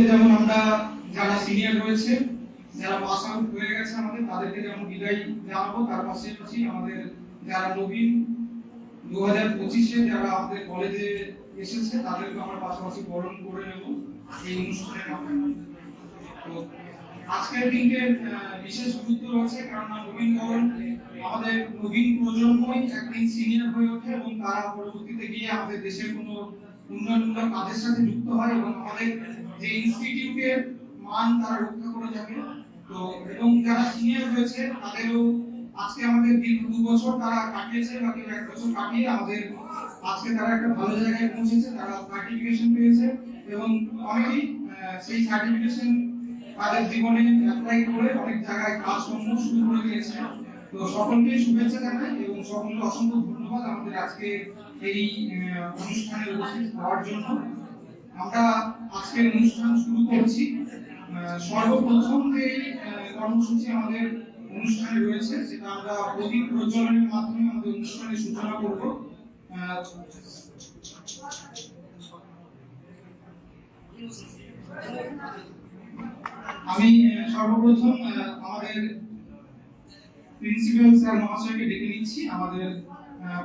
যেমন আমরা যারা সিনিয়র রয়েছে, যারা পাস আউট হয়ে গেছে আমাদের, তাদেরকে যেমন বিদায় জানাবো, তার পাশাপাশি আমাদের যারা নবীন 2025-এ যারা আমাদের কলেজে এসেছে তাদেরকে আমরা পাশাপাশি বরণ করে নেব এই অনুষ্ঠানের মাধ্যমে। তো আজকের দিনকে বিশেষ গুরুত্ব রয়েছে, কারণ নবীনবরণ আমাদের নবীন প্রজন্মই একদিন সিনিয়র হয়ে ওঠে এবং তারা পরবর্তীতে গিয়ে আমাদের দেশের কোনো উন্নয়নমূলক কাজের সাথে যুক্ত হয় এবং আমাদের যে ইনস্টিটিউটের মান তারা রক্ষা করে যাবে। তো এবং যারা সিনিয়র রয়েছে তাদেরও আজকে আমাদের দীর্ঘ 2 বছর তারা কাটিয়েছে বা কেউ 1 বছর কাটিয়ে আমাদের আজকে তারা একটা ভালো জায়গায় পৌঁছেছে, তারা সার্টিফিকেশন পেয়েছে এবং অনেকেই সেই সার্টিফিকেশন তাদের জীবনে অ্যাপ্লাই করে অনেক জায়গায় কাজকর্ম শুরু করে দিয়েছে। তো সকলকে শুভেচ্ছা জানাই এবং সকলকে অসংখ্য ধন্যবাদ আমাদের আজকে এই অনুষ্ঠানে উপস্থিত হওয়ার জন্য। আমরা আজকের অনুষ্ঠান শুরু করছি। সর্বপ্রথম যে কর্মসূচি আমাদের অনুষ্ঠানে রয়েছে সেটা আমরা প্রদীপ প্রজ্বলনের মাধ্যমে আমাদের অনুষ্ঠানের সূচনা করব। আমি সর্বপ্রথম আমাদের প্রিন্সিপাল স্যার মহাশয়কে ডেকে নিচ্ছি। আমাদের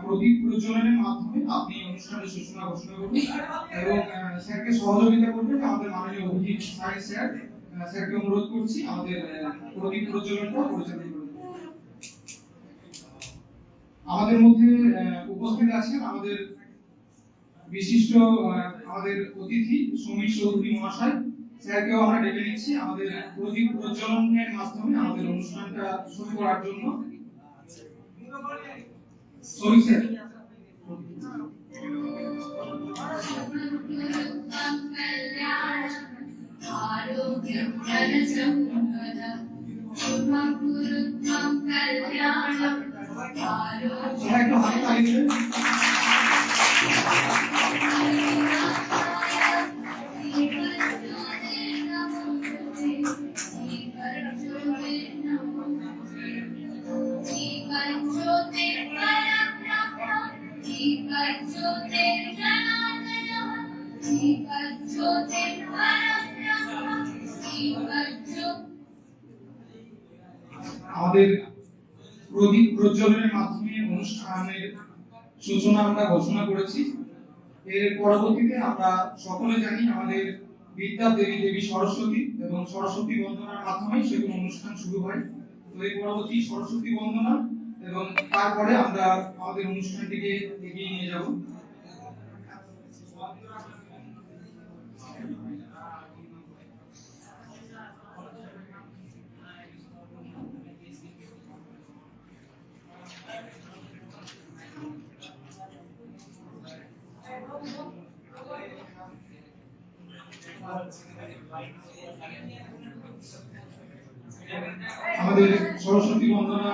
প্রদীপ প্রজ্বলনের মাধ্যমে আপনি অনুষ্ঠানের সূচনা ঘোষণা করবেন এবং স্যারকে সহযোগিতা করবেন আমাদের মাননীয় অভিজিৎ স্যার। স্যারকে অনুরোধ করছি আমাদের প্রদীপ প্রজ্বলনটা পরিচালনা করবেন। আমাদের মধ্যে উপস্থিত আছেন আমাদের বিশিষ্ট আমাদের অতিথি সমীর চৌধুরী মহাশয়। স্যারকেও আমরা ডেকে নিচ্ছি আমাদের প্রদীপ প্রজ্বলনের মাধ্যমে আমাদের অনুষ্ঠানটা শুরু করার জন্য। সমীর স্যার। একটু হাত তালি দেবেন। আমাদের প্রদীপ প্রজ্বলনের মাধ্যমে অনুষ্ঠানের সূচনা আমরা ঘোষণা করেছি। এর পরবর্তীতে আমরা সকলে জানি আমাদের বিদ্যা দেবী দেবী সরস্বতী এবং সরস্বতী বন্দনার মাধ্যমে সেগুলো অনুষ্ঠান শুরু হয়। তো এই পরবর্তী সরস্বতী বন্দনা এবং তারপরে আমরা আমাদের অনুষ্ঠানটিকে এগিয়ে নিয়ে যাব। আমাদের সরস্বতী বন্দনা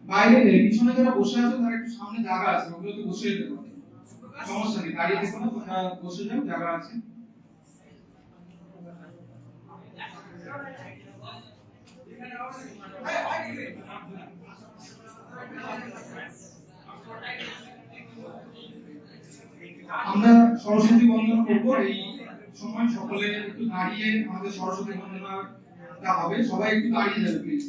বাইরে পিছনে যারা বসে আছে তারা একটু সামনে জায়গা আছে, ওগুলোতে বসে যেতে পারে, সমস্যা নেই, দাঁড়িয়ে থেকো না, তোমরা বসে যাও, জায়গা আছে। আমরা সরস্বতী বন্দনা করবো। এই সময় সকলে একটু দাঁড়িয়ে আমাদের সরস্বতী বন্দনাটা হবে। সবাই একটু দাঁড়িয়ে যাবে প্লিজ।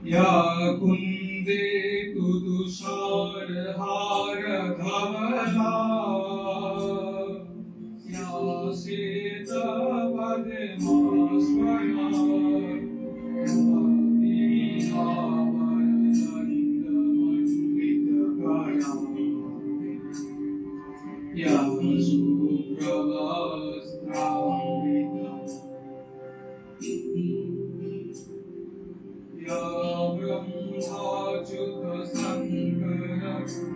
या कुंदे तुषार हार धवला या श्वेत पद्माश्वया या शुभ्रवस्त्रावृता या ब्रह्माच्युत शंकर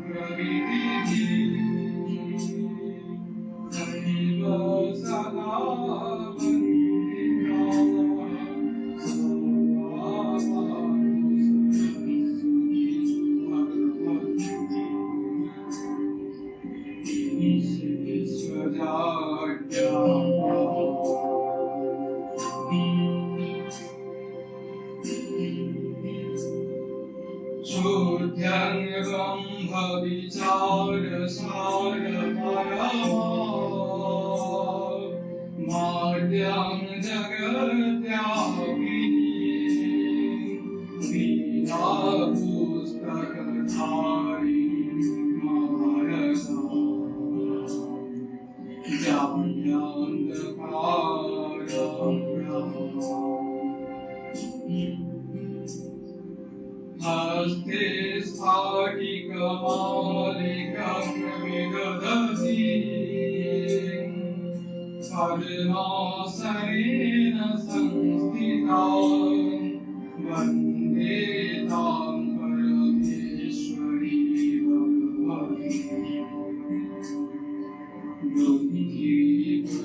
प्रभृति सदा वन्दे शुद्धं ब्रह्मविचारसारपरमा माद्यं जगद्व्यापिनी वीणापुस्तकधारिणी महारसा हस्ते स्फाटिकमालिकं विदधति पद्मासनेन संस्थितां वन्दे तां परमेश्वरी भगवती बुद्धिप्रदान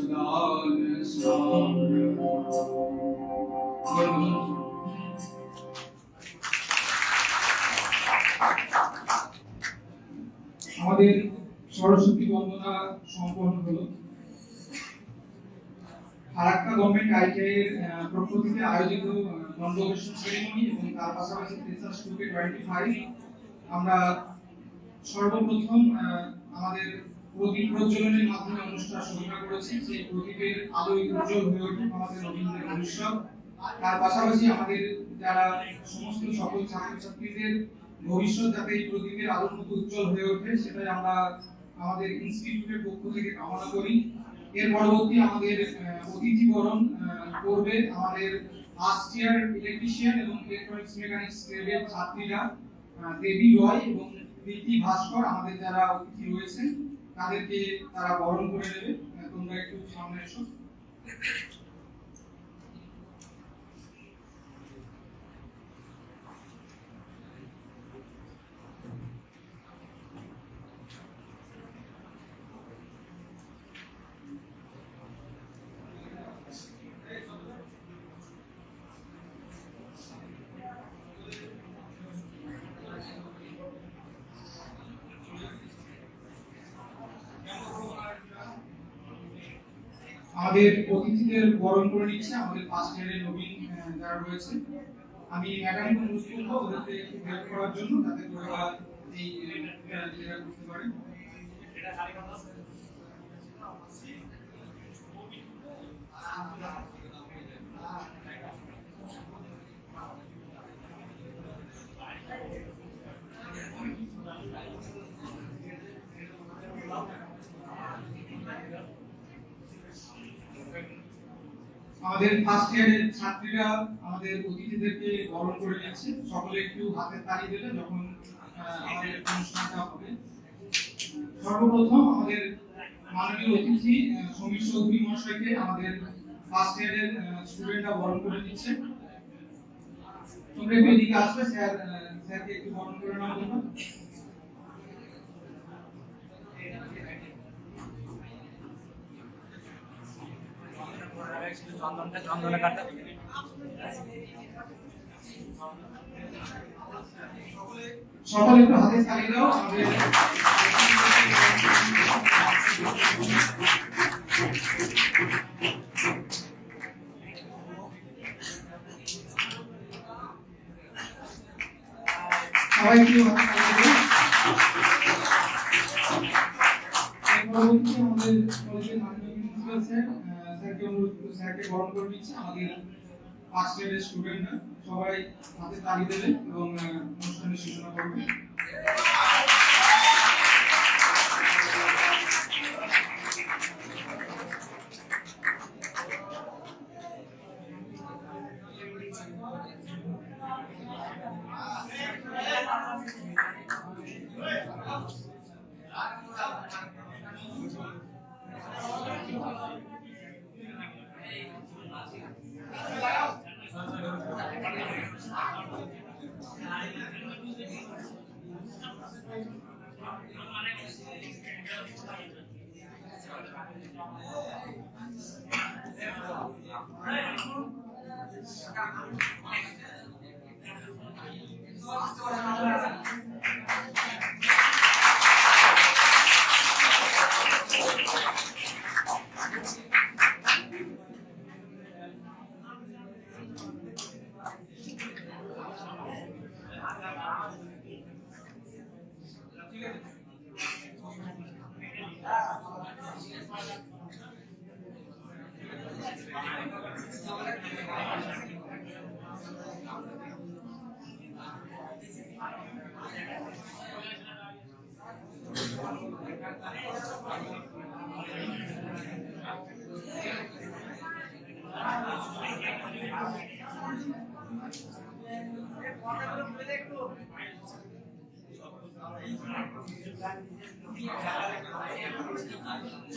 আমাদের সরস্বতী বন্দনা সম্পন্ন হলো। ফারাক্কা গভর্নমেন্ট আইটিআই এর পক্ষ থেকে আয়োজিত কনভোকেশন সেরেমনি এবং তার পাশাপাশি ফ্রেশার্স গ্রুপে 25 আমরা সর্বপ্রথম আমাদের প্রদীপ প্রজ্বলনের মাধ্যমে অনুষ্ঠান সূচনা করেছি। সেই প্রদীপের আলোয় উজ্জ্বল হয়ে ওঠে আমাদের নবীনদের ভবিষ্যৎ। তার পাশাপাশি আমাদের যারা সমস্ত সকল ছাত্রছাত্রীদের ভবিষ্যৎ যাতে এই প্রদীপের আলোর মতো উজ্জ্বল হয়ে ওঠে সেটাই আমরা আমাদের ইনস্টিটিউটের পক্ষ থেকে কামনা করি। এর পরবর্তী আমাদের অতিথি বরণ করবে আমাদের ফার্স্ট ইয়ার ইলেকট্রিশিয়ান এবং ইলেকট্রনিক্স মেকানিক্স গ্রেডের ছাত্রীরা দেবী রয় এবং প্রীতি ভাস্কর। আমাদের যারা অতিথি রয়েছেন তাদেরকে তারা বরণ করে নেবে। তোমরা একটু সামনে এসো। আমাদের অতিথিদের বরণ করে নিচ্ছে আমাদের ফার্স্ট ইয়ারের নবীন যারা রয়েছে। আমি ম্যাডামকে অনুরোধ করবো ওদেরকে একটু হেল্প করার জন্য যাতে ওরা এই ক্লিয়ার করতে পারে। আমাদের ফার্স্ট ইয়ারের ছাত্রীরা আমাদের অতিথিদেরকে বরণ করে নিচ্ছে। সকলে একটু হাতের তালি দেবে যখন আমাদের অনুষ্ঠানটা হবে। সর্বপ্রথম আমাদের মাননীয় অতিথি সমীর চৌধুরী মহাশয়কে আমাদের ফার্স্ট ইয়ারের স্টুডেন্টরা বরণ করে নিচ্ছে। তোমরা একটু এদিকে আসবে, স্যারকে একটু বরণ করে নাও তোমরা। সকলে একটু হাতে তালি দাও। সবাই একটু হাতে তালি দাও। আমাদের কলেজের মাননীয় প্রিন্সিপাল স্যারকে বরণ করে নিচ্ছে আমাদের ফার্স্ট ইয়ারের স্টুডেন্টরা। সবাই হাতে তালি দেবে এবং অনুষ্ঠানের সূচনা করবে।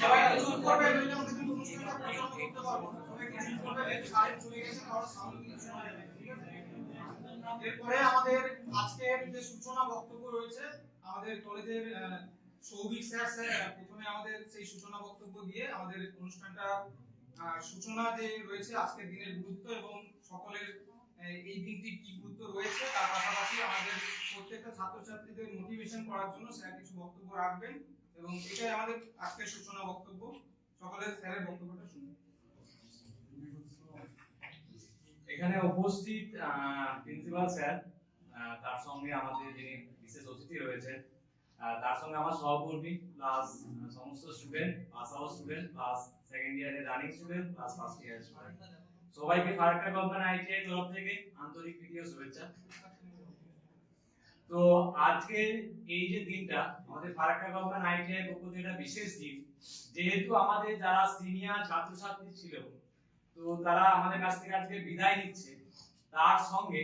সবাই চুপ করবে, নইলে আমরা কিন্তু অনুষ্ঠানটা পরিচালনা করতে পারবো না। সবাই চুপ করবে, কারেন্ট চলে গেছে, কারণ সাউন্ড কিছু শোনা যাবে না, ঠিক আছে? এরপরে আমাদের আজকের যে সূচনা বক্তব্য রয়েছে, আমাদের কলেজের সৌভিক স্যার প্রথমে আমাদের সেই সূচনা বক্তব্য দিয়ে আমাদের অনুষ্ঠানটা সূচনা যে রয়েছে আজকের দিনের গুরুত্ব এবং সকলের এই দিনটি কি গুরুত্ব রয়েছে তার পাশাপাশি আমাদের প্রত্যেকটা ছাত্রছাত্রীদের মোটিভেশন করার জন্য স্যার কিছু বক্তব্য রাখবেন এবং এটাই আমাদের আজকের সূচনা বক্তব্য। সকলের স্যারের বক্তব্যটা শুনুন। এখানে উপস্থিত প্রিন্সিপাল স্যার, তার সঙ্গে আমাদের যিনি বিশেষ অতিথি রয়েছে, তার সঙ্গে আমার সহকর্মী প্লাস সমস্ত student, pass out student plus second ইয়ারের রানিং স্টুডেন্ট প্লাস ফার্স্ট ইয়ারের স্টুডেন্ট, সবাইকে ফারাক্কা কোম্পানি আইটিআই তরফ থেকে আন্তরিক প্রীতি ও শুভেচ্ছা। তো আজকে এই যে দিনটা আমাদের ফারাক্কা কোম্পানি আইটিআই পক্ষ থেকে একটা বিশেষ দিন, যেহেতু আমাদের যারা সিনিয়র ছাত্রছাত্রী ছিল তো তারা আমাদের কাছ থেকে আজকে বিদায় নিচ্ছে, তার সঙ্গে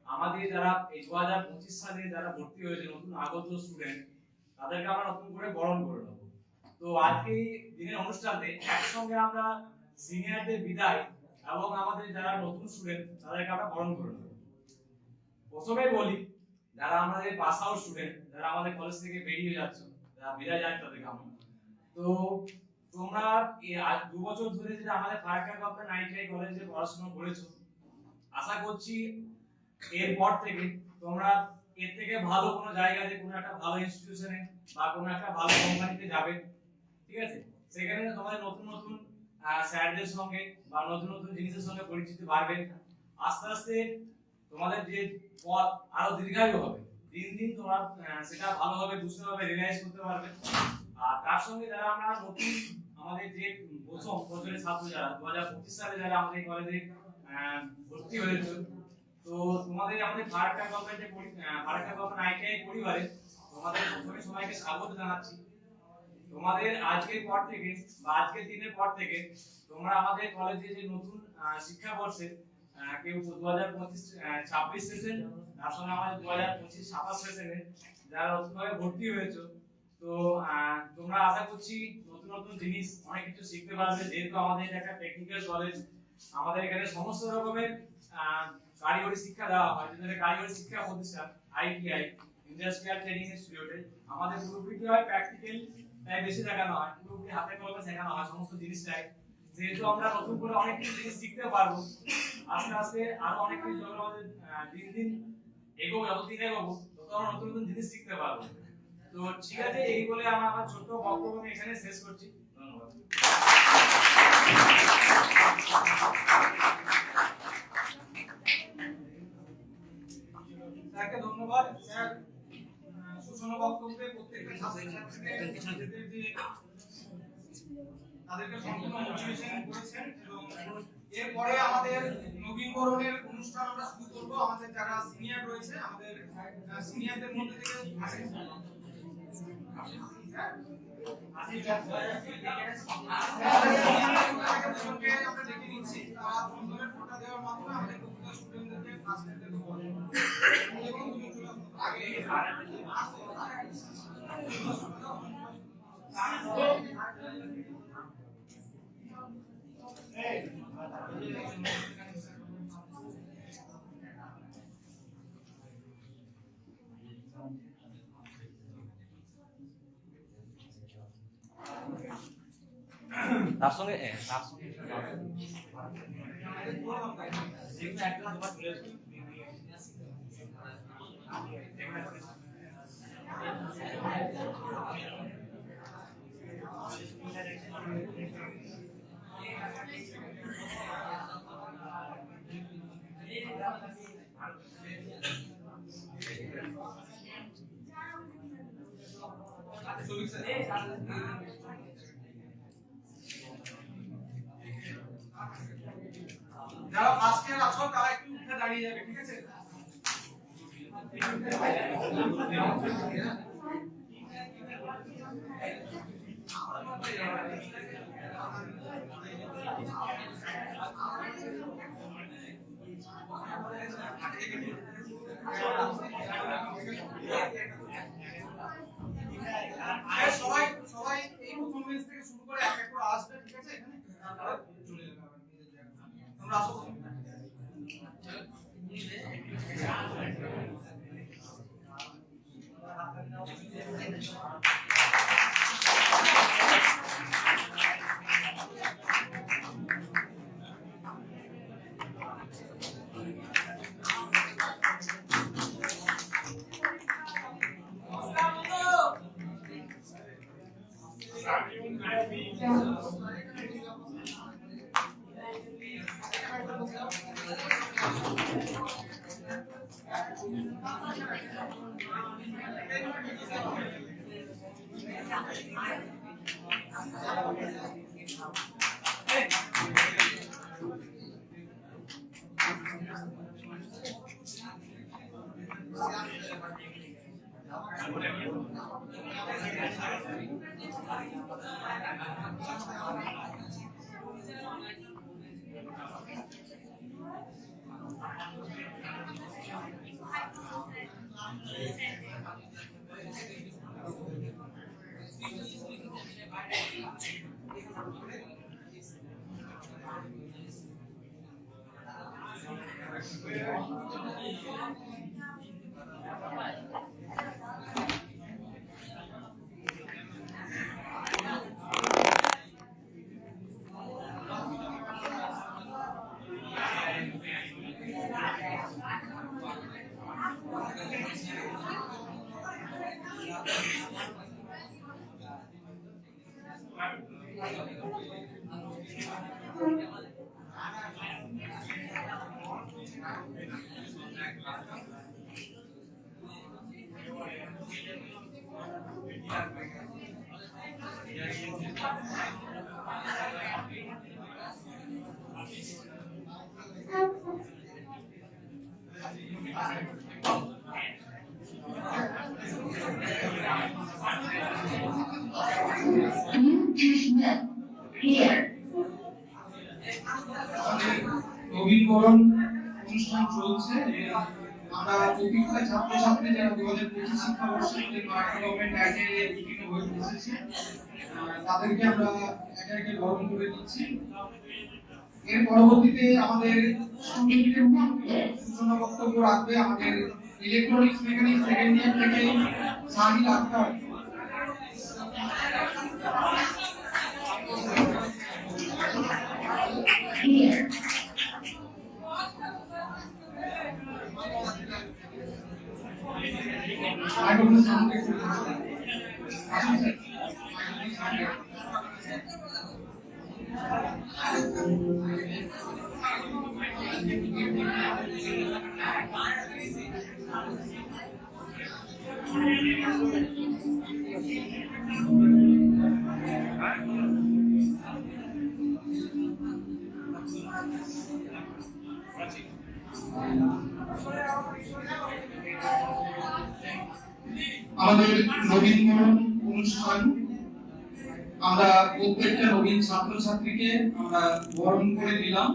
আমাদের যারা 2025 সালে যারা ভর্তি হয়েছে নতুন আগত স্টুডেন্ট তাদেরকে আমরা নতুন করে বরণ করে নেব। তো আজকে দিনের অনুষ্ঠানে একসঙ্গে আমরা সিনিয়রদের বিদায় এবং আমাদের যারা নতুন স্টুডেন্ট তাদেরকে আমরা বরণ করে নেব। প্রথমে বলি, যারা আমাদের পাস আউট স্টুডেন্ট, যারা আমাদের কলেজ থেকে বেরিয়ে যাচ্ছে, যারা বিদায় যায় তাদেরকে আমরা, তো তোমরা আজ 2 বছর ধরে যেটা আমাদের ফারাক্কা কোম্পানি আইটিআই কলেজে পড়াশোনা করেছো, আশা করছি এরপর থেকে তোমরা এর থেকে ভালো কোনো জায়গাতে, কোনো একটা ভালো ইনস্টিটিউশনে বা কোনো একটা ভালো কোম্পানিতে যাবে, ঠিক আছে? সেখানে তোমাদের নতুন নতুন স্যারদের সঙ্গে বা নতুন নতুন জিনিসের সঙ্গে পরিচিতি বাড়বে। আস্তে আস্তে তোমাদের যে পথ আরো দীর্ঘায়ু হবে, দিন দিন তোমরা সেটা ভালোভাবে বুঝতে পারবে, রিয়েলাইজ করতে পারবে। আর তার সঙ্গে যারা আমরা নতুন আমাদের যে প্রথম বছরের ছাত্র যারা 2025 সালে যারা আমাদের কলেজে ভর্তি হয়েছে, তো তোমাদের আমাদের ফারাক্কা কোম্পানি আইটিআই পরিবারে তোমাদের প্রথমে সবাইকে স্বাগত জানাচ্ছি। তোমাদের আজকের পর থেকে বা আজকের দিনের পর থেকে তোমরা আমাদের কলেজে যে নতুন শিক্ষাবর্ষে কেউ 2025-26 সেশন, তার সঙ্গে আমাদের 2025-27 সেশনে যারা নতুনভাবে ভর্তি হয়েছে, তো তোমরা আশা করছি নতুন নতুন জিনিস অনেক কিছু শিখতে পারবে। যেহেতু আমাদের এটা একটা টেকনিক্যাল কলেজ, আমাদের এখানে সমস্ত রকমের কারিগরি শিক্ষা দেওয়া হয়, যেটা কারিগরি শিক্ষা প্রতিষ্ঠান আইটিআই ইন্ডাস্ট্রিয়াল ট্রেনিং ইনস্টিটিউটে আমাদের পুরোপুরি কি হয়, প্র্যাকটিক্যাল তাই বেশি দেখানো হয়, পুরোপুরি হাতে কলমে শেখানো হয় সমস্ত জিনিসটাই। যেহেতু আমরা নতুন করে অনেক কিছু জিনিস শিখতে পারবো, আস্তে আস্তে আরো অনেক কিছু আমাদের দিন দিন এগোবে, যতদিন এগোবো তত আমরা নতুন নতুন জিনিস শিখতে পারবো। তো ঠিক আছে, এই বলে আমার ছোট্ট বক্তব্য আমি এখানে শেষ করছি। ধন্যবাদ। স্যারকে ধন্যবাদ। স্যার সূচনা বক্তব্যে প্রত্যেকটা ছাত্রছাত্রীদের যে তাদেরকে সম্পূর্ণ মোটিভেশন করেছেন এবং এরপরে আমাদের নবীনবরণের অনুষ্ঠান আমরা শুরু করব। আমাদের যারা সিনিয়র রয়েছে, আমাদের সিনিয়রদের মধ্যে থেকে আমরা ডেকে নিচ্ছি, তারা বন্ধনের ফোটা দেওয়ার মাধ্যমে আমাদের প্রত্যেকটা স্টুডেন্টদেরকে ফার্স্ট এড দেবো এবং তুমি চলে আগে তার সঙ্গে যারা ফার্স্ট ইয়ার আছো তারা একটু উঠে দাঁড়িয়ে যাবে, ঠিক আছে? সবাই সবাই এই প্রথম বেঞ্চ থেকে শুরু করে এক এক করে আসবে, ঠিক আছে? এখানে তারপরে চলে যাবে আবার নিজের জায়গায়। তোমরা আসো। নবীনবরণ অনুষ্ঠান চলছে। আমরা প্রতিষ্ঠায় ছাত্রছাত্রী যারা 2025 শিক্ষাবর্ষে মার্কেট গভর্নমেন্ট ব্যাচে উত্তীর্ণ হয়ে এসেছে তাদেরকে আমরা একে একে বরণ করে দিচ্ছি। এর পরবর্তীতে আমাদের সূচনা বক্তব্য রাখবে আমাদের ইলেকট্রনিক্স মেকানিক্স সেকেন্ড ইয়ার থেকে সাহিল আক্তার। আমাদের নবীনবরণ অনুষ্ঠান আমরা প্রত্যেকটা নবীন ছাত্রছাত্রীকে আমরা বরণ করে দিলাম।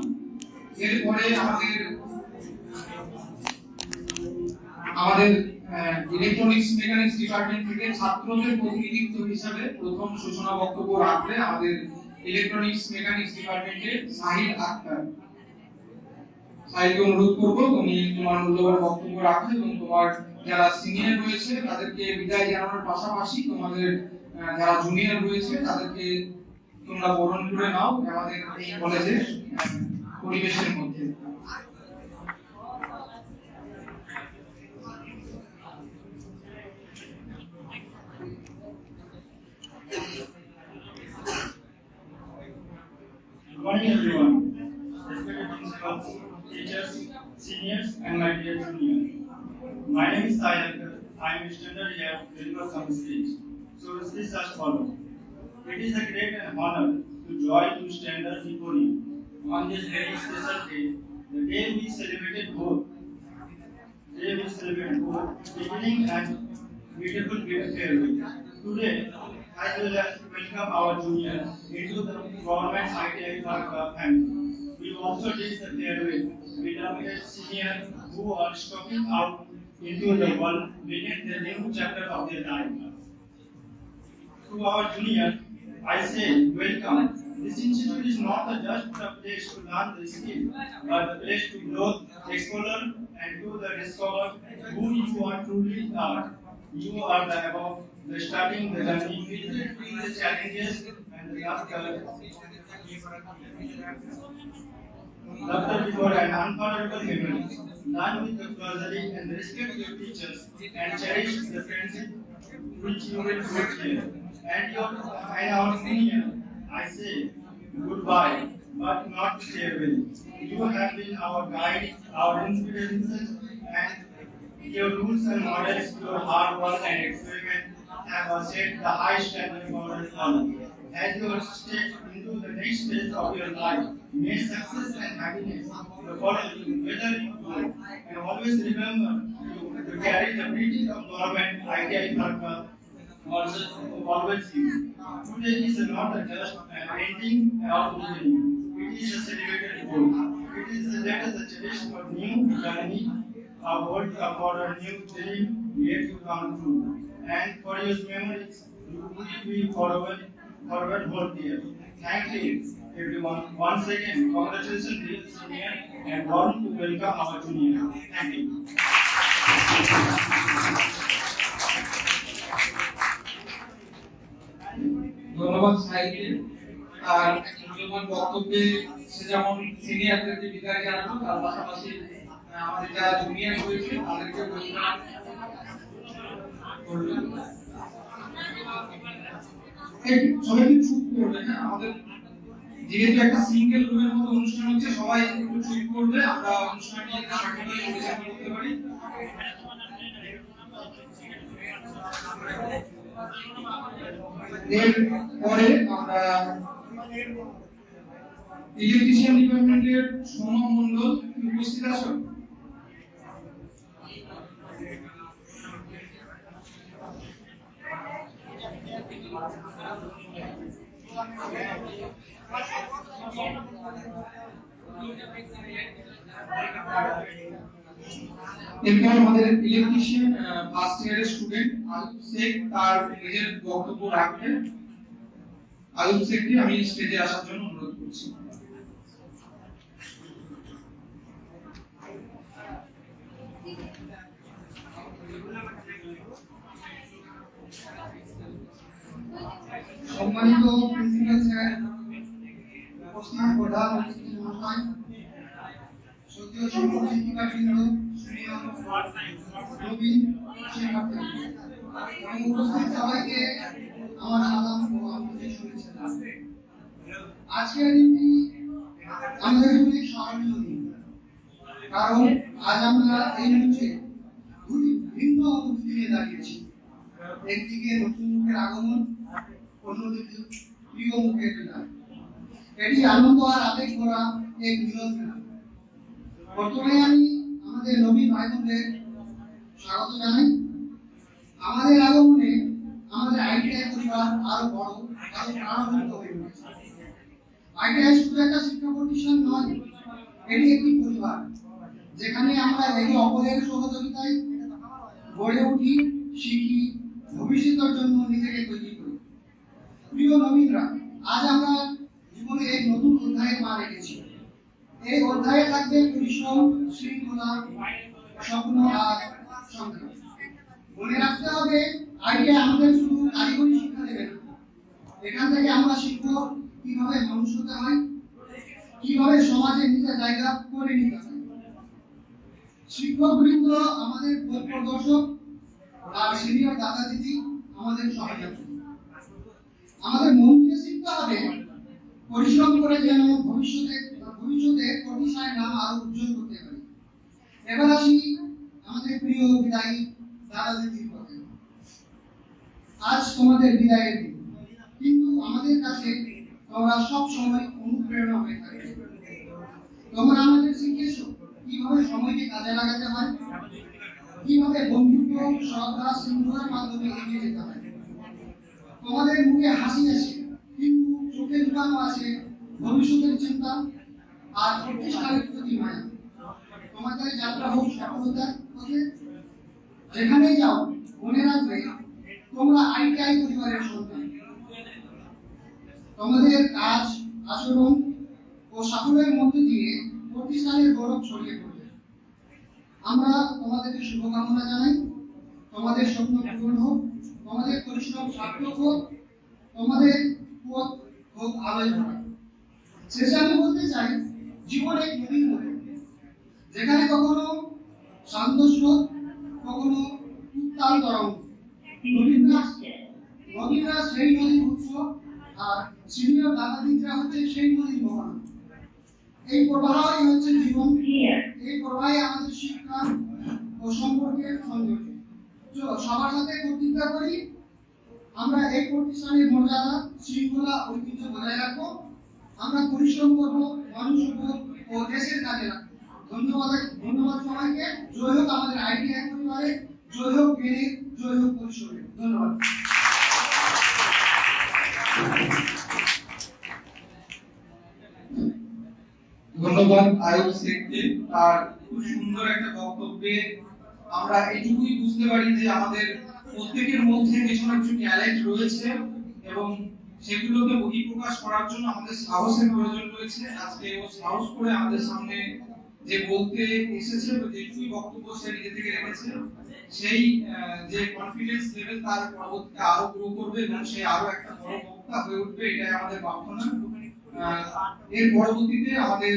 এরপরে আমাদের ইলেকট্রনিক্স মেকানিক্স ডিপার্টমেন্ট থেকে ছাত্রদের প্রতিনিধিত্ব হিসাবে প্রথম সূচনা বক্তব্য রাখবে আমাদের ইলেকট্রনিক্স মেকানিক্স ডিপার্টমেন্টের সাহিল আক্তার। সাহিলকে অনুরোধ করবো তুমি তোমার মূল্যবান বক্তব্য রাখো এবং তোমার যারা সিনিয়র রয়েছে তাদেরকে বিদায় জানানোর পাশাপাশি তোমাদের যারা জুনিয়র রয়েছে তাদেরকে তোমরা বরণ করে নাও আমাদের এই কলেজের পরিবেশের মধ্যে। Good morning, everyone. Respected principals, teachers, seniors, and my dear juniors. My name is Sahil Akhtar. I am a standard year medical science stage. So the speech as follows. It is a great and honor to join to stand up before you on this very special day, the day we celebrated both. Beginning and beautiful farewell. Today, I will welcome our juniors into the government ITI Farakka family. We also did the farewell with our seniors who are stopping out into the world, begin the new chapter of their life. To our junior, I say, welcome. This institute is not just a place to learn the skill, but a place to grow, explore, and to discover who you are truly are. You are the above, the starting the journey, with the challenges and the laughter. Laughter before an unforgettable memory. Learn with the closely and respect your teachers and cherish the friendship which you will put here. And our senior, I say goodbye, but not farewell. You have been our guide, our inspirations, and your rules and models, your hard work and experiment have set the high standard for us all. As you step into the next phase of your life, may success and happiness follow you whether you go. And always remember to carry the beauty of government ITI Karka always you. Today is not just an ending or beginning. It is a celebrated goal. It is let us cherish for new journey, a world for a new dream yet to come true. And for your memories, you will be forward hold dear. Thank you everyone. Once again, congratulations dear senior and warm to welcome our junior. Thank you. ধন্যবাদ সাহেবকে। আর মূল্যবান বক্তব্যে সে যেমন সিনিয়রদেরকে বিদায় জানালো, তার পাশাপাশি আমাদের যারা জুনিয়র রয়েছে তাদেরকে ওয়েলকাম করলেন। সবাই একটু চুপ করবে, হ্যাঁ, আমাদের যেহেতু একটা সিঙ্গেল রুমের মতো অনুষ্ঠান হচ্ছে, সবাই একটু চুপ করবে, আমরা অনুষ্ঠানটি সঠিকভাবে পরিচালনা করতে পারি। এরপরে আমরা ইলেকট্রিশিয়ান ডিপার্টমেন্টের সোনম মন্ডল উপস্থিত আছেন। এরপর আমাদের ইলেকট্রিশিয়ান ফার্স্ট ইয়ারের স্টুডেন্ট আয়ুব শেখ তার নিজের বক্তব্য রাখবেন। আয়ুব শেখকে আমি স্টেজে আসার জন্য অনুরোধ করছি। সম্মানিত প্রিন্সিপাল স্যার, উপস্থিত প্রধান অতিথি মহাশয়, সদ্য শিক্ষক শিক্ষিকাবৃন্দ, নবীন শিক্ষার্থী এবং উপস্থিত সবাইকে আমার সালাম ও আন্তরিক শুভেচ্ছা। আজকের দিনটি আমাদের জন্য স্মরণীয় দিন, কারণ আজ আমরা এই মঞ্চে দুটি ভিন্ন অনুভূতি নিয়ে দাঁড়িয়েছি। একদিকে নতুন মুখের আগমন, অন্যদিকে প্রিয় মুখের বিদায়। এটি আনন্দ আর আবেগ ভরা এক মিলন মেলা। বর্তমানে আমি আমাদের নবীন ভাই বোনদের স্বাগত জানাই। আমাদের আগমনে আমাদের আইটিআই পরিবার আরো বড়, আরো প্রাণবন্ত হয়ে উঠেছে। আইটিআই শুধু একটা শিক্ষা প্রতিষ্ঠান নয়, এটি একটি পরিবার, যেখানে আমরা একে অপরের সহযোগিতায় গড়ে উঠি, শিখি, ভবিষ্যতের জন্য নিজেকে তৈরি করি। প্রিয় নবীনরা, আজ আমরা জীবনে এক নতুন অধ্যায়ের পা রেখেছি। এই অধ্যায়ে থাকবে পরিশ্রম, শৃঙ্খলা, স্বপ্ন আর সংগ্রাম। মনে রাখতে হবে, আইটিআই আমাদের শুধু কারিগরি শিক্ষা দেবে না, এখান থেকে আমরা শিখব কিভাবে মানুষ হতে হয়, কিভাবে সমাজে নিজের জায়গা করে নিতে হয়। শিক্ষকবৃন্দ আমাদের পথ প্রদর্শক আর সিনিয়র দাদা দিদি আমাদের সহায়ক। আমাদের মন দিয়ে শিখতে হবে, পরিশ্রম করে যেন ভবিষ্যতে প্রতিষ্ঠানের নাম আরো উজ্জ্বল করতে পারি। এবার আসি আমাদের প্রিয় বিদায়ী দাদা দিদির কথা। আজ তোমাদের বিদায়ের দিন, কিন্তু আমাদের কাছে তোমরা সব সময় অনুপ্রেরণা হয়ে থাকবে। তোমরা আমাদের শিখিয়েছো কিভাবে সময়কে কাজে লাগাতে হয়, কিভাবে বন্ধুত্ব, শ্রদ্ধা, শৃঙ্খলার মাধ্যমে এগিয়ে যেতে হয়। তোমাদের মুখে হাসি আছে, কিন্তু চোখে লুকানো আছে ভবিষ্যতের চিন্তা আর প্রতিষ্ঠানের প্রতি মায়া। তোমাদের যাত্রা হোক সফলতার পথে, যেখানে যাও মনে রাখবে তোমরা আইটিআই পরিবারের সন্তান। তোমাদের কাজ, আচরণ ও সাফল্যের মধ্য দিয়ে প্রতিষ্ঠানের গৌরব ছড়িয়ে পড়বে। আমরা তোমাদেরকে শুভকামনা জানাই। তোমাদের স্বপ্ন পূরণ হোক, তোমাদের পরিশ্রম সার্থক হোক, তোমাদের পথ হোক আলোয় ভরা। শেষে আমি বলতে চাই, জীবন এক নদীর মতো, যেখানে কখনো শান্ত স্রোত, কখনো উত্তাল তরঙ্গ। নদীরা সেই নদীর উৎস, আর সিনিয়র দাদাদিদরা হচ্ছে সেই নদীর মোহনা। এই প্রবাহই হচ্ছে জীবন, এই প্রবাহে আমাদের শিক্ষা ও সম্পর্কের সৌন্দর্য। চলো সবার সাথে প্রতিজ্ঞা করি, আমরা এই প্রতিষ্ঠানের মর্যাদা, শৃঙ্খলা, ঐতিহ্য বজায় রাখবো। আমরা পরিশ্রম করবো, মানুষ হবো ও দেশের কাজে রাখবো। ধন্যবাদ সবাইকে। জয় হোক আমাদের আইটিআই পরিবারে, জয় হোক জ্ঞানে, জয় হোক পরিশ্রমে। ধন্যবাদ। ধন্যবাদ আয়ুব শেখকে তার খুব সুন্দর একটা বক্তব্যে। আমরা এটুকুই বুঝতে পারি যে আমাদের প্রত্যেকের মধ্যে কিছু না কিছু ট্যালেন্ট রয়েছে এবং সেগুলোকে বহিঃপ্রকাশ করার জন্য আমাদের সাহসের প্রয়োজন রয়েছে। আজকে ও সাহস করে আমাদের সামনে যে বলতে এসেছে, যেটুকুই বক্তব্য সে নিজে থেকে রেখেছে, সেই যে কনফিডেন্স লেভেল তার পরবর্তীতে আরো গ্রো করবে এবং সে আরো একটা বড় বক্তা হয়ে উঠবে, এটাই আমাদের প্রার্থনা। এর পরবর্তীতে আমাদের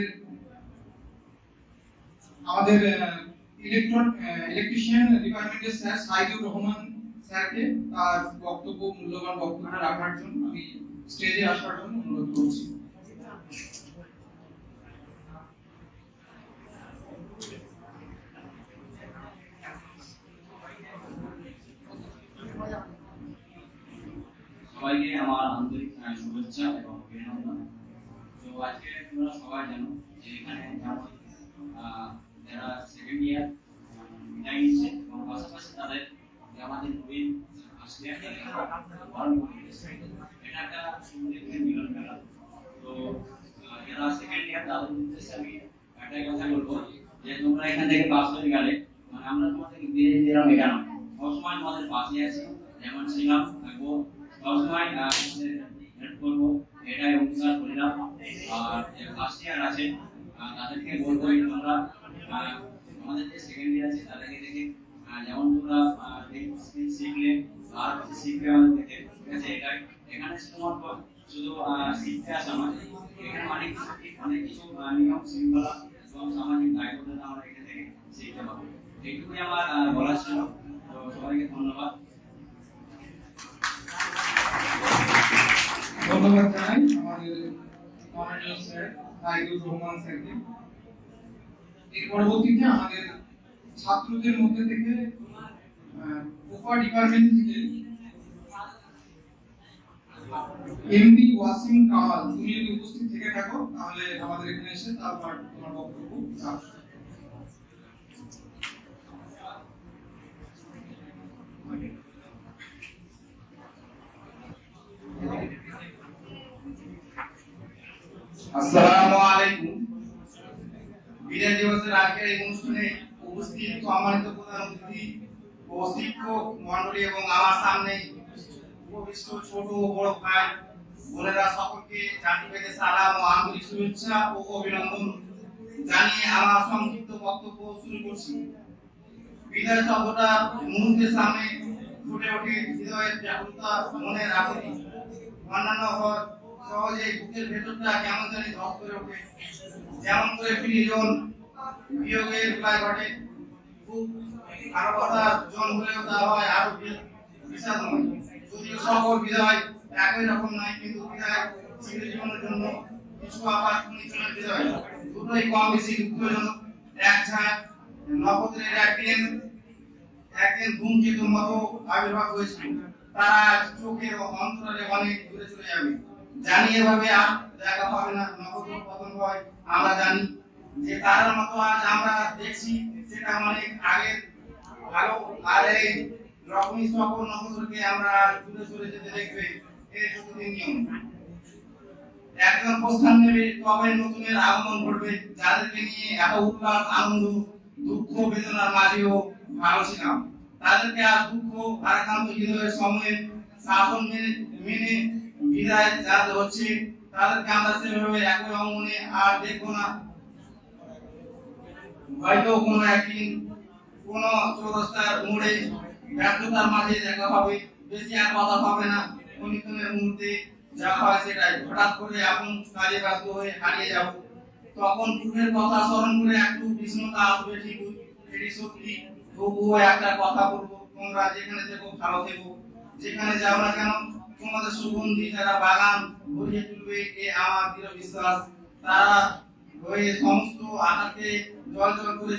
ইলেকট্রিশিয়ান ডিপার্টমেন্টের স্যার সাইদুর রহমান স্যারকে তার মূল্যবান বক্তব্য রাখার জন্য আমি স্টেজে আসার জন্য অনুরোধ করছি। সবাইকে আমার আন্তরিক শুভেচ্ছা এবং অভিনন্দন। তো আজকে তোমরা সবাই জানো যে এখানে যারা সেকেন্ড ইয়ার বিদায় নিচ্ছে এবং পাশাপাশি তাদের আমাদের নবীন আসলে এটা একটা সুন্দর মিলন মেলা। তো যারা সেকেন্ড ইয়ার তাদের উদ্দেশ্যে আমি একটাই কথা বলবো যে তোমরা এখান থেকে পাস হয়ে গেলে মানে আমরা তোমাদেরকে দিয়ে দিলাম এটা না, সবসময় তোমাদের পাশে আছি, যেমন ছিলাম থাকবো, সবসময় হেল্প করবো, এটাই অঙ্গীকার করিলাম। আর ফার্স্ট ইয়ার আছে তাদেরকে বলবো তোমরা আমাদের যে সেকেন্ড ইয়ার আছে তাদেরকে দেখে যেমন তোমরা শিখলে আর শিখবে আমাদের থেকে, ঠিক আছে? এটাই এখানে শুধুমাত্র শুধু শিখতে আসা নয়, এখানে অনেক কিছু নিয়ম শৃঙ্খলা এবং সামাজিক দায়বদ্ধতা আমরা এখান থেকে শিখতে পাবো। এইটুকুই আমার বলার ছিল। তো সবাইকে ধন্যবাদ। ধন্যবাদ জানাই আমাদের মাননীয় স্যার সাইদুর রহমান স্যারকে। এর পরবর্তীতে আমাদের ছাত্রদের মধ্যে থেকে কোপা ডিপার্টমেন্ট থেকে এমডি ওয়াসিম কামাল, তুমি যদি উপস্থিত থেকে থাকো তাহলে আমাদের এখানে এসে তারপর তোমার বক্তব্য রাখো। আসসালামু আলাইকুম। বিদায় দিবসের আজকের এই অনুষ্ঠানে উপস্থিত সম্মানিত প্রধান অতিথি ও শিক্ষক মন্ডলী এবং আমার সামনে উপবিষ্ট ছোট ও বড় ভাই বোনেরা সকলকে জাতিভেদে সালাম ও আন্তরিক শুভেচ্ছা ও অভিনন্দন জানিয়ে আমার সংক্ষিপ্ত বক্তব্য শুরু করছি। বিদায় শব্দটা মুহূর্তের সামনে ফুটে ওঠে হৃদয়ের ব্যাকুলতা, মনের আকুতি, অন্যান্য সহজে বুকের ভেতরটা কেমন জানি ধস করে ওঠে, যেমন করে প্রিয়জন বিয়োগের উপায় ঘটে। খুব আরো কথা জন হলেও তা হয় আরো বিষাদময়। যদিও সকল বিদায় একই রকম নয়, কিন্তু বিদায় চিরজীবনের জন্য কিছু আবার ক্ষণিকের বিদায় দুটোই কম বেশি দুঃখজনক। এক ঝাঁক নক্ষত্রের একদিন ধূমকেতুর মতো আবির্ভাব হয়েছিল। তারা চোখের অন্তরে অনেক দূরে চলে যাবে, জানি এভাবে আর দেখা পাবে না। নক্ষত্র পতন হয় আমরা জানি, যে তারার মতো আজ আমরা দেখছি সেটা অনেক আগের ভালো। আর এই রকমই সকল নক্ষত্রকে আমরা দূরে সরে যেতে দেখবে, এই প্রতিদিন নিয়ম। একজন প্রস্থান নেবে, তবে নতুনের আগমন ঘটবে। যাদেরকে নিয়ে এত উল্লাস, আনন্দ, দুঃখ, বেদনার মাঝেও ভালো ছিলাম, তাদেরকে আর দুঃখ ভারাক্রান্ত হৃদয়ের সময়ে শাসন মেনে বিদায় জানাতে হচ্ছে। তাদেরকে আমরা সেভাবে একই অঙ্গনে আর দেখবো না। হয়তো কোনো একদিন কোনো চৌরাস্তার মোড়ে ব্যর্থতার মাঝে দেখা হবে, বেশি আর কথা হবে না। ক্ষণিকের মুহূর্তে যা হয় সেটাই, হঠাৎ করে এখন কাজে ব্যস্ত হয়ে হারিয়ে যাব। তখন পূর্বের কথা স্মরণ করে একটু বিষণ্ণতা আসবে, ঠিকই, এটি সত্যি। তবুও একটা কথা বলবো, তোমরা যেখানে থেকো ভালো থেকো। যেখানে যাও না কেন তোমাদের সুগন্ধি যারা বাগান ভরিয়ে তুলবে, এ আমার দৃঢ় বিশ্বাস। তারা হয়ে সমস্ত আকাশকে জল জল করে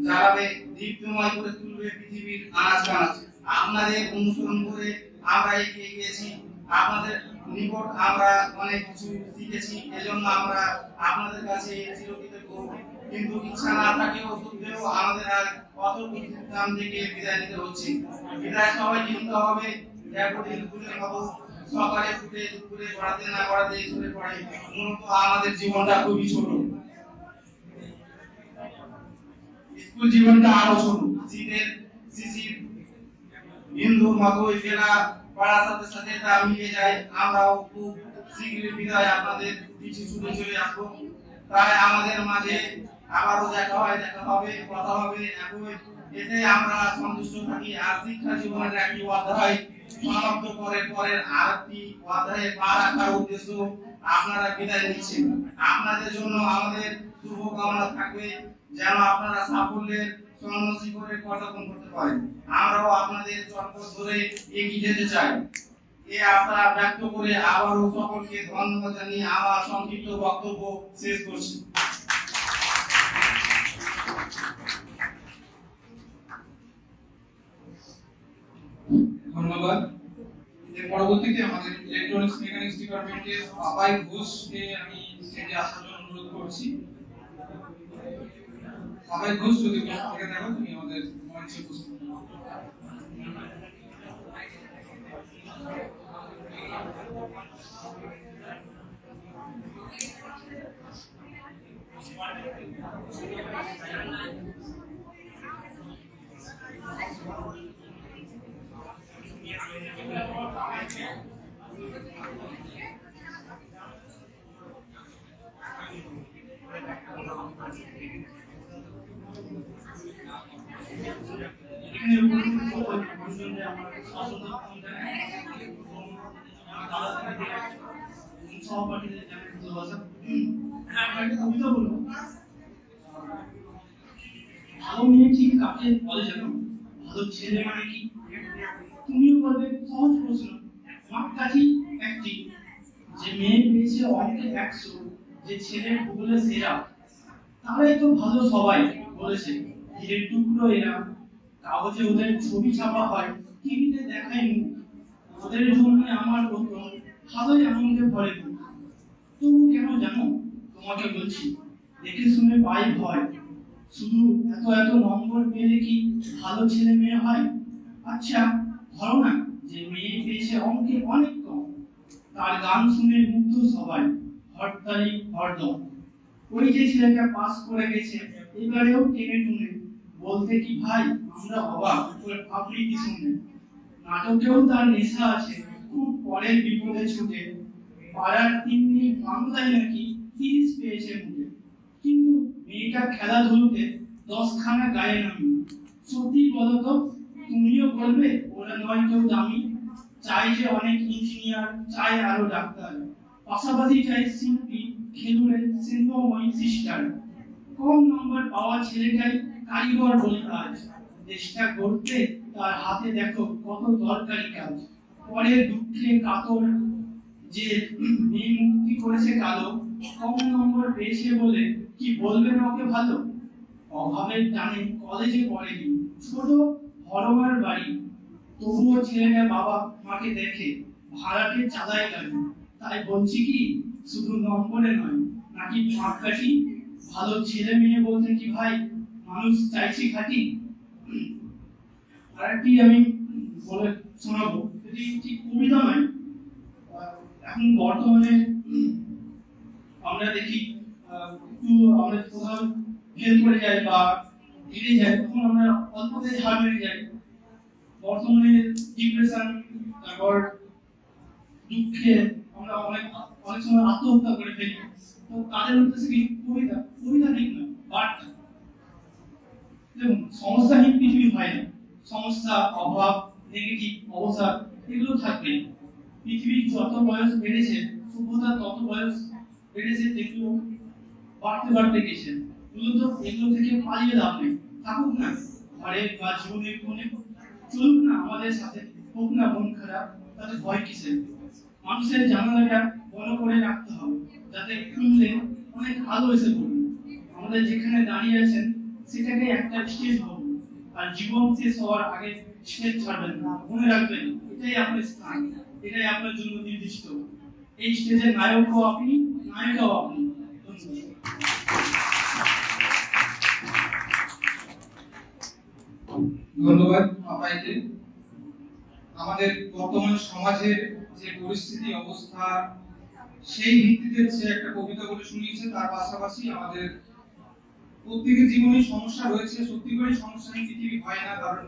জ্বালাবে, দীপ্তময় করে তুলবে পৃথিবীর আনাজ কানাজ। আপনাদের অনুসরণ করে আমরা এগিয়ে গিয়েছি, আপনাদের নিকট আমরা অনেক কিছু শিখেছি। এজন্য আমরা আপনাদের কাছে চিরকৃতজ্ঞ। কিন্তু ইচ্ছা না থাকেও সত্ত্বেও আমাদের আর কত প্রতিষ্ঠান থেকে বিদায় নিতে হচ্ছে। বিদায় সবাইকে নিতে হবে। একদিন ভুলে হবো, সকালে ফুটে দুপুরে পড়াতে না পড়াতে স্কুলে পড়ে। মূলত আমাদের জীবনটা খুবই ছোট, স্কুল জীবনটা আরো ছোট। শীতের শিশির বিন্দুর মতোই বেলা পড়ার সাথে সাথে তা মিলিয়ে যায়। আমরাও খুব শীঘ্রই বিদায় আপনাদের কিছু ছুটে চলে আসবো। তাই আমাদের মাঝে আবারও দেখা হবে, কথা হবে একই। এতে আমরা সন্তুষ্ট থাকি। আর শিক্ষা জীবনের একটি অধ্যায় সমাপ্ত করে পরের আরেকটি অধ্যায়ে পা রাখার উদ্দেশ্য আপনারা বিদায় নিচ্ছেন। আপনাদের জন্য আমাদের শুভকামনা থাকবে, যেন আপনারা সাফল্যের স্বর্ণশিখরে পদার্পণ করতে পারেন। আমরাও আপনাদের চক্কর ধরে এগিয়ে যেতে চাই। এ আশা ব্যক্ত করে আবারও সকলকে ধন্যবাদ জানিয়ে আমার সংক্ষিপ্ত বক্তব্য শেষ করছি। ধন্যবাদ। এর পরবর্তীতে আমাদের ইলেকট্রনিক্স মেকানিক্স ডিপার্টমেন্টের আপাই ঘোষকে আমি স্টেজে আসার জন্য অনুরোধ করছি। আপাই ঘোষ, যদি কোনো থেকে দেখো তুমি আমাদের মঞ্চে উপস্থিত হও। এখানে উপস্থিত সকল বন্ধুদের আমার স্বাগত জানাই এবং দাদা থেকে সহপাঠীদের জানাই ভালোবাসা। আমার একটা কবিতা বলবো। ভালো মেয়ে ঠিক কাকে বলে জানো? ভালো ছেলে মানে কি? তুমিও বলবে সহজ প্রশ্ন, মাপকাঠি একটি। যে মেয়ে পেয়েছে অঙ্কে 100, যে ছেলে ভূগোলে সেরা, তারাই তো ভালো সবাই বলেছে। হীরের টুকরো এরা, কাগজে ওদের ছবি ছাপা হয়, টিভিতে দেখায় মুখ। ওদের জন্য আমার কত ভালোই আনন্দে ভরে বুক। তবু কেন জানো তোমাকে বলছি, দেখে শুনে পাই ভয়। শুধু এত এত নম্বর পেলে কি ভালো ছেলে মেয়ে হয়? আচ্ছা ধরো না যে মেয়ে পেয়েছে অঙ্কে অনেক কম, তার গান শুনে মুগ্ধ সবাই, হরতালি হরদম। ওই যে ছেলেটা পাস করে গেছে, এবারেও টেনে টুনে, বলতে কি ভাই আমরা অবাক ওর আবৃত্তি শুনে। নাটকেও তার নেশা আছে, খুব পরের বিপদে ছুটে। পাড়ার তিন্নি বাংলায় নাকি 30 পেয়েছে মুখে। কিন্তু মেয়েটা খেলাধুলোতে 10খানা গায়ে নামি। সত্যি বলো তো, তুমিও বলবে ওরা নয় কেউ দামি? চাই যে অনেক ইঞ্জিনিয়ার, চাই আরো ডাক্তার, পাশাপাশি চাই শিল্পী, খেলুড়ে, সিংহময় সিস্টার। কম নম্বর পাওয়া ছেলেটাই কারিগর বলে কাজ। দেশটা গড়তে তার হাতে দেখো কত দরকারি কাজ। পরের দুঃখে কাতর যে মেয়ে মুক্তি করেছে কালো, কম নম্বর পেয়েছে বলে কি বলবেন ওকে ভালো? অভাবের টানে কলেজে পড়েনি, ছোট হরমার বাড়ি, তবুও ছেলেটা বাবা মাকে দেখে ভাড়াটে চাঁদাই লাগে। তাই বলছি কি শুধু নম্বরে নয়, নাকি মাপকাঠি? ভালো ছেলে মেয়ে বলতে কি ভাই মানুষ চাইছে খাঁটি? আরেকটি আমি বলে শোনাবো, এটি ঠিক কবিতা নয়। এখন বর্তমানে আমরা দেখি একটু আমরা কোথাও ফেল করে যাই বা হেরে যাই, তখন আমরা অল্পতে হার মেরে যাই। বর্তমানে ডিপ্রেশন, তারপর দুঃখে আমরা অনেক অনেক সময় আত্মহত্যা করে ফেলি। তো তাদের উদ্দেশ্যে কি কবিতা ঠিক না, বাট দেখুন সমস্যাহীন পৃথিবী হয় না। সমস্যা, অভাব, নেগেটিভ অবস্থা এগুলো থাকবে। পৃথিবীর যত বয়স বেড়েছে, সভ্যতার তত বয়স বেড়েছে, যেগুলো বাড়তে বাড়তে গেছে। মূলত এগুলো থেকে পালিয়ে লাভ নেই। থাকুক না ঘরে বা জীবনের কোণে, চলুক না আমাদের সাথে, হোক না মন খারাপ, তাতে ভয় কিসের? মানুষের জানালাটা বড় করে রাখতে হবে, যাতে খুললে অনেক আলো এসে পড়বে। আমাদের যেখানে দাঁড়িয়ে আছেন সেটাকে একটা স্টেজ হবে, আর জীবন শেষ হওয়ার আগে স্টেজ ছাড়বেন না। মনে রাখবেন, এটাই আপনার স্থান, এটাই আপনার জন্য নির্দিষ্ট। এই স্টেজের নায়কও আপনি, নায়িকাও আপনি। ধন্যবাদ আপনাকে। আমাদের বর্তমান সমাজের যে পরিস্থিতি অবস্থা, সেই ভিত্তিতে সে একটা কবিতা বলে শুনিয়েছে। তার পাশাপাশি আমাদের প্রত্যেকের জীবনে সমস্যা রয়েছে। সত্যি করে সমস্যাহীন পৃথিবী হয় না, কারণ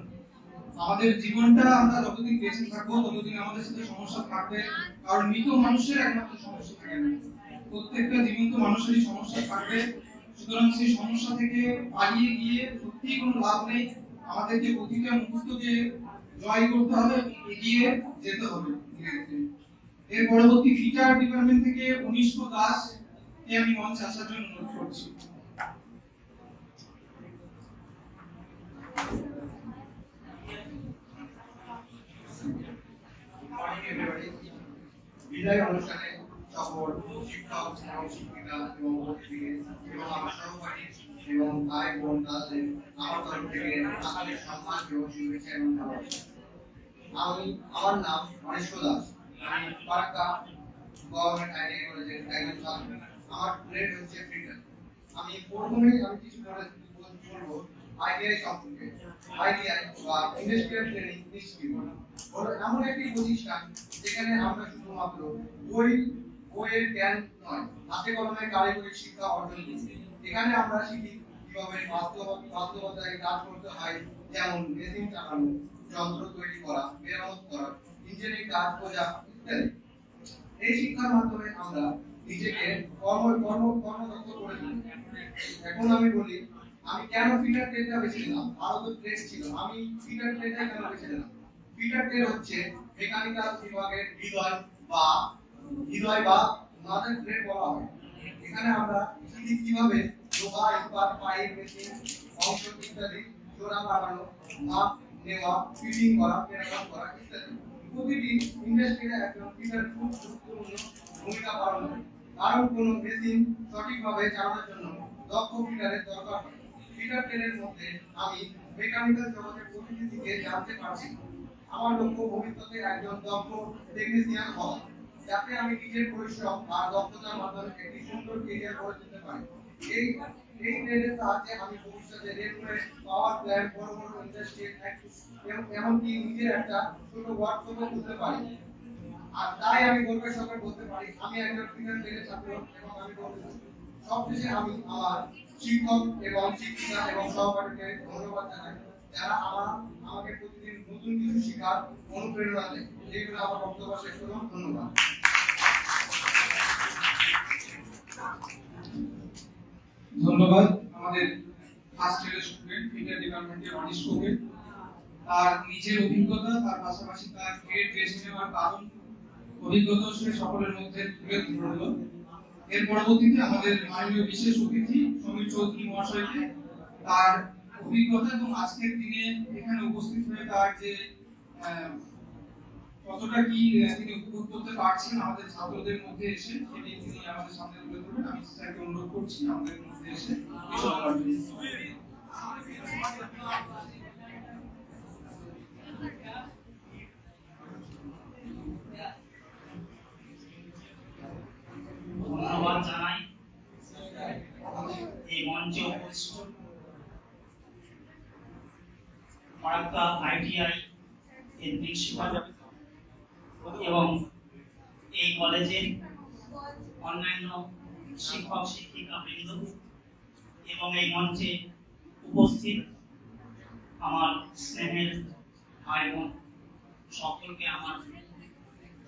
আমাদের জীবনটা আমরা যতদিন বেঁচে থাকবো ততদিন আমাদের সাথে সমস্যা থাকবে। কারণ মৃত মানুষের একমাত্র সমস্যা থাকে না, প্রত্যেকটা জীবন্ত মানুষেরই সমস্যা থাকবে। সুতরাং সেই সমস্যা থেকে পালিয়ে গিয়ে সত্যিই কোনো লাভ নেই। আমাদেরকে প্রতিটা মুহূর্তকে জয় করতে হবে, এগিয়ে যেতে হবে। এর পরবর্তী ফিচার ডিপার্টমেন্ট থেকে উনিশ দাস কে আমি মঞ্চে আসার জন্য অনুরোধ করছি। বিদায় অনুষ্ঠানে সকল শিক্ষক এবং শিক্ষিকা এবং অতিথিকে এবং আমার সহপাঠী এবং ভাই বোন তাদের আমার তরফ থেকে আন্তরিক সম্মান এবং শুভেচ্ছা এবং ভালোবাসা। আমার নাম মনীষ দাস। আমি ফারাক্কা গভর্নমেন্ট আইটিআই কলেজের একজন ছাত্র। আমার গ্রেড হচ্ছে ফ্রিটার। আমি প্রথমেই কিছু বলবো আইটিআই সম্পর্কে। আইটিআই বা ইন্ডাস্ট্রিয়াল ট্রেনিং ইনস্টিটিউট হলো এমন একটি প্রতিষ্ঠান যেখানে আমরা শুধুমাত্র বইয়ের জ্ঞান নয়, হাতে কলমে কারিগরি শিক্ষা অর্জন করি। এখানে আমরা শিখি কিভাবে বাস্তবতায় কাজ করতে হয়, যেমন মেশিন চালানো, যন্ত্র তৈরি করা, মেরামত করা, ইঞ্জিনিয়ারিং কাজ বোঝা ইত্যাদি। এই শিক্ষার মাধ্যমে আমরা নিজেকে কর্মদক্ষ করে তুলি। এখন আমি বলি, আমি কেন ফিটার ট্রেডটা বেছে নিলাম? আরো তো ট্রেড ছিল, আমি ফিটার ট্রেডটাই কেন বেছে নিলাম? ফিটার ট্রেড হচ্ছে মেকানিক্যাল বিভাগের হৃদয় বা মাদার ট্রেড বলা হয়। এখানে আমরা শিখি কিভাবে লোহা, ইস্পাত, পাইপ, মেশিন, অংশ ইত্যাদি জোড়া লাগানো, মাপ নেওয়া, ফিটিং করা, মেরামত করা ইত্যাদি। প্রতিটি ইন্ডাস্ট্রিতে একজন ফিটার খুব গুরুত্বপূর্ণ ভূমিকা পালন করে, কারণ কোনো মেশিন সঠিকভাবে চালানোর জন্য দক্ষ ফিটারের দরকার হয়। ফিটার ট্রেনের মধ্যে আমি মেকানিক্যাল জগতের প্রতিটি দিকে জানতে পারছি। আমার লক্ষ্য ভবিষ্যতে একজন দক্ষ টেকনিশিয়ান হওয়া, যাতে আমি নিজের পরিশ্রম আর দক্ষতার মাধ্যমে একটি সুন্দর ক্যারিয়ার গড়ে তুলতে পারি। এই ট্রেনের সাহায্যে আমি ভবিষ্যতে রেলওয়ে, পাওয়ার প্ল্যান্ট, বড় বড় ইন্ডাস্ট্রি এমনকি নিজের একটা ছোট ওয়ার্কশপও খুলতে পারি। আর তাই আমি গর্বের সঙ্গে বলতে পারি আমি একজন ফিটার ট্রেনের ছাত্র এবং আমি গর্বিত। সবশেষে আমি আমার শিক্ষক এবং শিক্ষিকা এবং সহপাঠীকে ধন্যবাদ জানাই, যারা আমাকে প্রতিদিন নতুন কিছু শেখার অনুপ্রেরণা দেয়। এইগুলো আমার বক্তব্য শেষ করলাম। ধন্যবাদ। ধন্যবাদ আমাদের ফার্স্ট ইয়ারের স্টুডেন্ট, ফিটার ডিপার্টমেন্টের অনিশ কোকে। তার নিজের অভিজ্ঞতা, তার পাশাপাশি তার গ্রেড বেছে নেওয়ার কারণ, অভিজ্ঞতা সে সকলের মধ্যে তুলে ধরলো। এর পরবর্তীতে আমাদের মাননীয় বিশেষ অতিথি সমীর চৌধুরী মহাশয়কে তার অভিজ্ঞতা এবং আজকের দিনে এখানে উপস্থিত হয়ে তার যে কতটা কি তিনি উপভোগ করতে পারছেন আমাদের ছাত্রদের মধ্যে এসে, সেটি তিনি আমাদের সামনে তুলে ধরবেন। আমি স্যারকে অনুরোধ করছি আমাদের মধ্যে এসে বিষয় বলার জন্য। ধন্যবাদ জানাই এই মঞ্চে উপস্থিত ফারাক্কা আইটিআই এর প্রিন্সিপাল এবং এই কলেজের অন্যান্য শিক্ষক শিক্ষিকা বৃন্দ এবং এই মঞ্চে উপস্থিত আমার স্নেহের ভাই বোন সকলকে আমার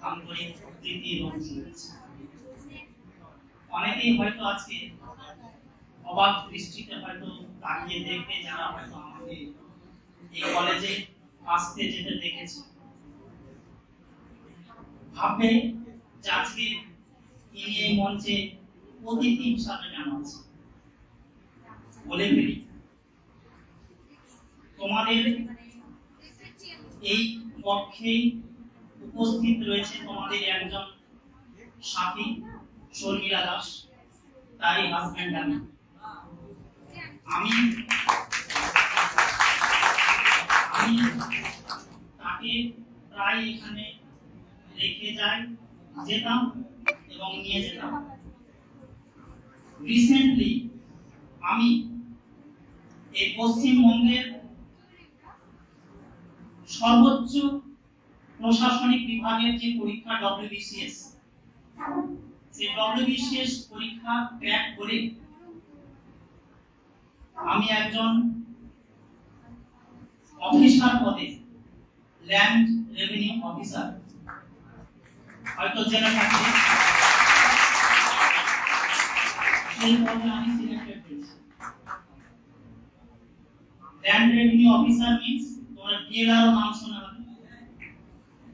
আন্তরিক প্রীতি এবং শুভেচ্ছা। অনেকেই হয়তো আজকে অবাক দৃষ্টিতে হয়তো তাকিয়ে দেখবে যারা হয়তো আমাকে এই কলেজে আসতে যেতে দেখেছে, ভাববে যে আজকে ইনি এই মঞ্চে অতিথি হিসাবে কেন আছে। বলে ফেলি, তোমাদের এই পক্ষে উপস্থিত রয়েছে তোমাদের একজন সাথী শর্মিলা দাস, তারই হাজবেন্ড আমি তাকে প্রায় এখানে রেখে যেতাম এবং নিয়ে যেতাম। রিসেন্টলি আমি এই পশ্চিমবঙ্গের সর্বোচ্চ প্রশাসনিক বিভাগের যে পরীক্ষা WBCS, সেই WBCS পরীক্ষা ক্র্যাক করে আমি একজন অফিসার পদে, ল্যান্ড রেভিনিউ অফিসার, হয়তো জেনে থাকবে সেই পদে আমি সিলেক্টেড হয়েছি। ল্যান্ড রেভিনিউ অফিসার মিন্স তোমরা ডিএলআর নাম শোনা হবে,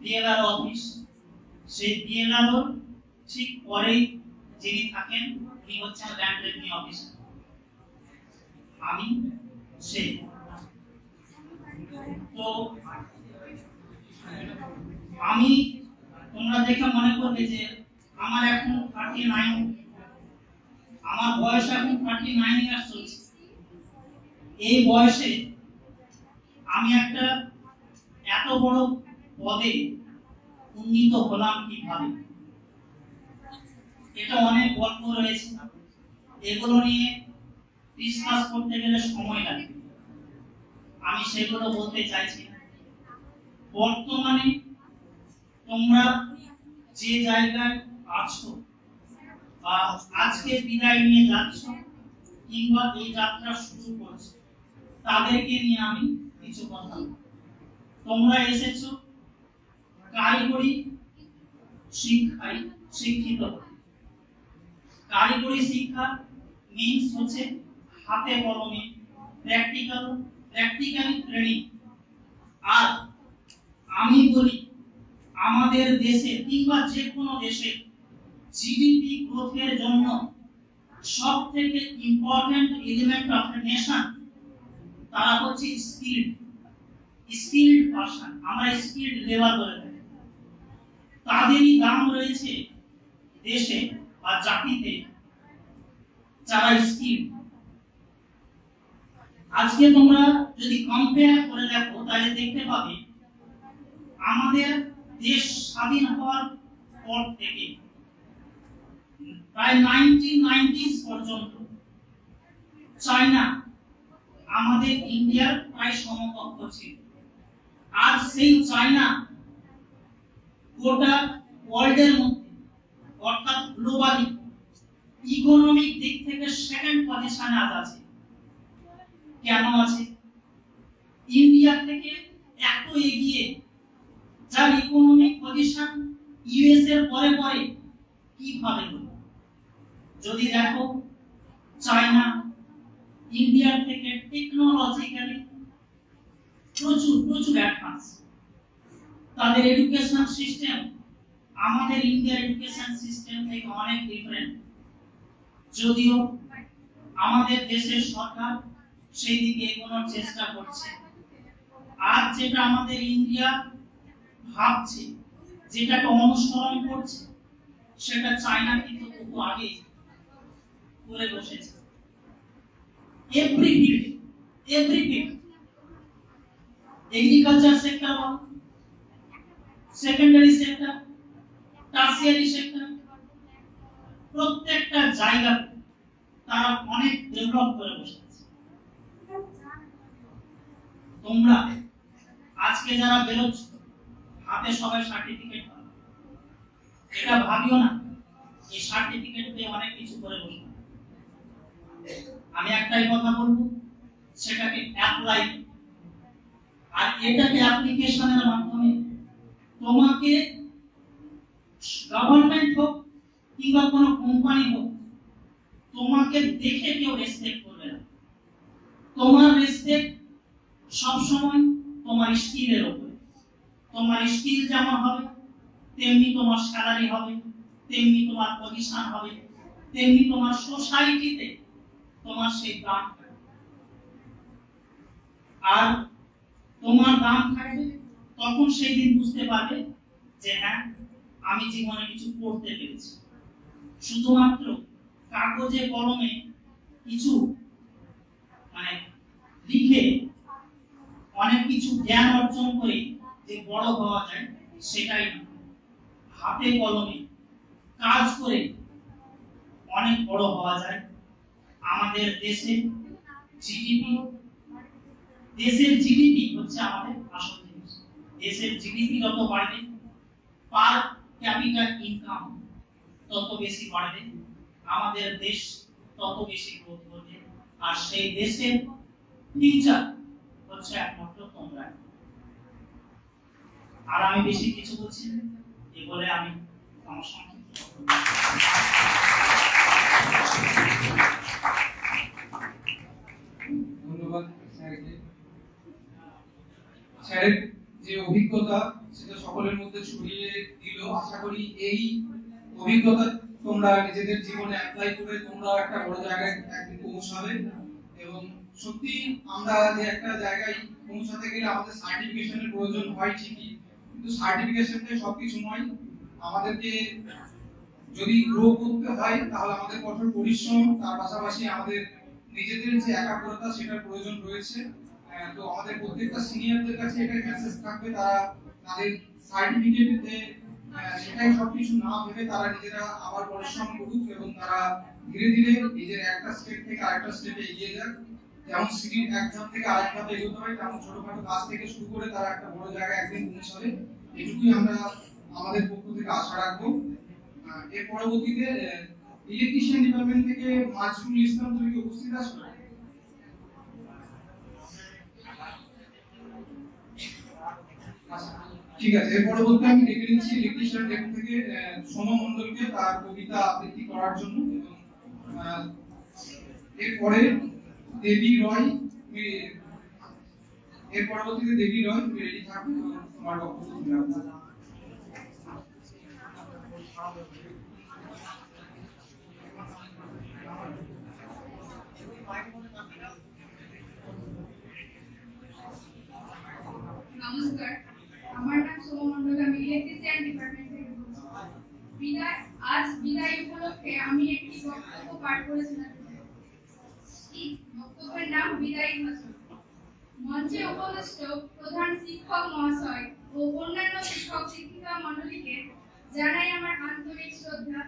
ডিএলআর অফিস। সেই ডিএলআর ঠিক পরেই যিনি থাকেন উনি হচ্ছেন ল্যান্ড রেভিনিউ অফিসার। আমি সেই তো আমি তোমরা দেখে মনে করবে যে আমার এখন 39, আমার বয়স এখন 39 ইয়ার্স চলছে। এই বয়সে আমি একটা এত বড় পদে উন্নীত হলাম কিভাবে, এটা অনেক গল্প রয়েছে, এগুলো নিয়ে ডিসকাস করতে গেলে সময় লাগে, আমি সেগুলো বলতে চাইছি না। বর্তমানে তোমরা যে জায়গায় আছো বা আজকে বিদায় নিয়ে যাচ্ছ কিংবা এই যাত্রা শুরু করছো, তাদেরকে নিয়ে আমি কিছু কথা বলবো। তোমরা এসেছো কারিগরি শিক্ষায় শিক্ষিত। কারিগরি শিক্ষা মিন্স হচ্ছে হাতে কলমে প্র্যাকটিক্যালি ট্রেনিং। আর আমি বলি আমাদের দেশে কিংবা যে কোনো দেশে জিডিপি গ্রোথের জন্য সবথেকে important element of the nation তারা হচ্ছে স্কিলড পারসন, আমরা স্কিলড লেবার বলে থাকি। তাদেরই দাম রয়েছে দেশে বা জাতিতে যারা স্কিলড। আজকে তোমরা যদি কম্পেয়ার করে দেখো তাহলে দেখতে পাবে আমাদের দেশ স্বাধীন হওয়ার পর থেকে প্রায় 1990s পর্যন্ত চায়না আমাদের ইন্ডিয়ার প্রায় সমকক্ষ ছিল। আর সেই চায়না গোটা ওয়ার্ল্ডের মধ্যে অর্থাৎ গ্লোবালি ইকোনমিক দিক থেকে সেকেন্ড পজিশনে আজ আছে। কেন আছে? ইন্ডিয়া থেকে এত এগিয়ে, যার ইকোনমিক পজিশন ইউএস এর পরে পরে কিভাবে হলো? যদি দেখো চায়না ইন্ডিয়ার থেকে টেকনোলজিক্যালি প্রচুর অ্যাডভান্স। তাদের এডুকেশন সিস্টেম আমাদের ইন্ডিয়ার এডুকেশন সিস্টেম থেকে অনেক ডিফারেন্ট। যদিও আমাদের দেশের সরকার সেই দিকে এগোনোর চেষ্টা করছে। আর যেটা আমাদের ইন্ডিয়া ভাবছে, যেটাকে অনুসরণ করছে, সেটা চায়না কিন্তু খুব আগে করে বসেছে। এভরি ফিল্ড, এগ্রিকালচার সেক্টর বলো, সেকেন্ডারি সেক্টর, টারসিয়ারি সেক্টর, প্রত্যেকটা জায়গা তারা অনেক ডেভেলপ করে বসেছে। তোমরা আজকে যারা বেরোচ্ছ হাতে সবাই সার্টিফিকেট পাবে, এটা ভাবিও না এই সার্টিফিকেট পেয়ে অনেক কিছু করে বসবে। আমি একটাই কথা বলবো, সেটাকে অ্যাপ্লাই। আর এটাকে অ্যাপ্লিকেশনের মাধ্যমে তোমাকে গভর্নমেন্ট হোক কিংবা কোনো কোম্পানি হোক তোমাকে দেখে কেউ রেসপেক্ট করবে না। তোমার রেসপেক্ট সবসময় তোমার স্কিলের উপরে। তোমার স্কিল যেমন হবে তেমনি তোমার স্যালারি হবে, তেমনি তোমার পজিশন হবে, তেমনি তোমার সোসাইটিতে তোমার সেই দাম থাকবে। আর তোমার দাম থাকবে তখন সেই দিন বুঝতে পারবে যে হ্যাঁ আমি জীবনে কিছু করতে পেরেছি। শুধুমাত্র কাগজে কলমে কিছু মানে লিখে অনেক কিছু জ্ঞান অর্জন করে যে বড় হওয়া যায় সেটাই না, হাতে কলমে কাজ করে অনেক বড় হওয়া যায়। আমাদের দেশের জিডিপি হচ্ছে আমাদের আসল জিনিস। দেশের জিডিপি যত বাড়বে পার ক্যাপিটাল ইনকাম তত বেশি বাড়বে, আমাদের দেশ তত বেশি গ্রোথ করবে। আর সেই দেশের ফিউচার হচ্ছে একমাত্র তোমরা। আর আমি বেশি কিছু বলছি না, এই বলে আমি আমার সংক্ষিপ্ত ধন্যবাদ স্যারকে। স্যারের যে অভিজ্ঞতা সেটা সকলের মধ্যে ছড়িয়ে দিল। আশা করি এই অভিজ্ঞতা তোমরা নিজেদের জীবনে অ্যাপ্লাই করে তোমরা একটা বড় জায়গায় একদিন পৌঁছাবে। এবং সত্যি আমরা যে একটা জায়গায় পৌঁছাতে গেলে আমাদের সার্টিফিকেশনের প্রয়োজন হয় ঠিকই, কিন্তু সার্টিফিকেশনটাই সবকিছু নয়। আমাদেরকে যদি গ্রো করতে হয় তাহলে আমাদের কঠোর পরিশ্রম, তার পাশাপাশি আমাদের নিজেদের যে একাগ্রতা সেটার প্রয়োজন রয়েছে। তো আমাদের প্রত্যেকটা সিনিয়রদের কাছে এটা মেসেজ থাকবে, তারা তাদের সার্টিফিকেটে সেটাই সবকিছু না ভেবে তারা নিজেরা আবার পরিশ্রম করুক এবং তারা ধীরে ধীরে নিজের একটা স্টেপ থেকে আরেকটা স্টেপে এগিয়ে যাক। যেমন সিঁড়ির এক ধাপ থেকে আরেক ধাপে এগোতে হয়, তেমন ছোটখাটো কাজ থেকে শুরু করে তারা একটা বড় জায়গায় একদিন পৌঁছাবে, এটুকুই আমরা আমাদের পক্ষ থেকে আশা রাখবো। এর পরবর্তীতে ইলেকট্রিশিয়ান ডিপার্টমেন্ট থেকে মাজরুল ইসলাম তুমি কি উপস্থিত আছো? ঠিক আছে, এর পরবর্তী আমি ডেকে নিচ্ছি ইলেকট্রিশিয়ান ডেপ থেকে সোম মণ্ডলকে তার কবিতা আবৃত্তি করার জন্য। এবং এরপরে দেবী রয়, এর পরবর্তীতে দেবী রয় তুমি রেডি থাকো, তোমার বক্তব্য তুমি রাখো। নমস্কার, আমার নাম সোম মণ্ডল, আমি ইলেকট্রিশিয়ান ডিপার্টমেন্ট থেকে বলছি। আজ বিদায় উপলক্ষে আমি একটি বক্তব্য পাঠ করেছিলাম। বক্তব্যের নাম বিদায়ী ভাষণ। মঞ্চে উপবিষ্ট প্রধান শিক্ষক মহাশয় ও অন্যান্য শিক্ষক শিক্ষিকা মণ্ডলীকে জানাই আমার আন্তরিক শ্রদ্ধা।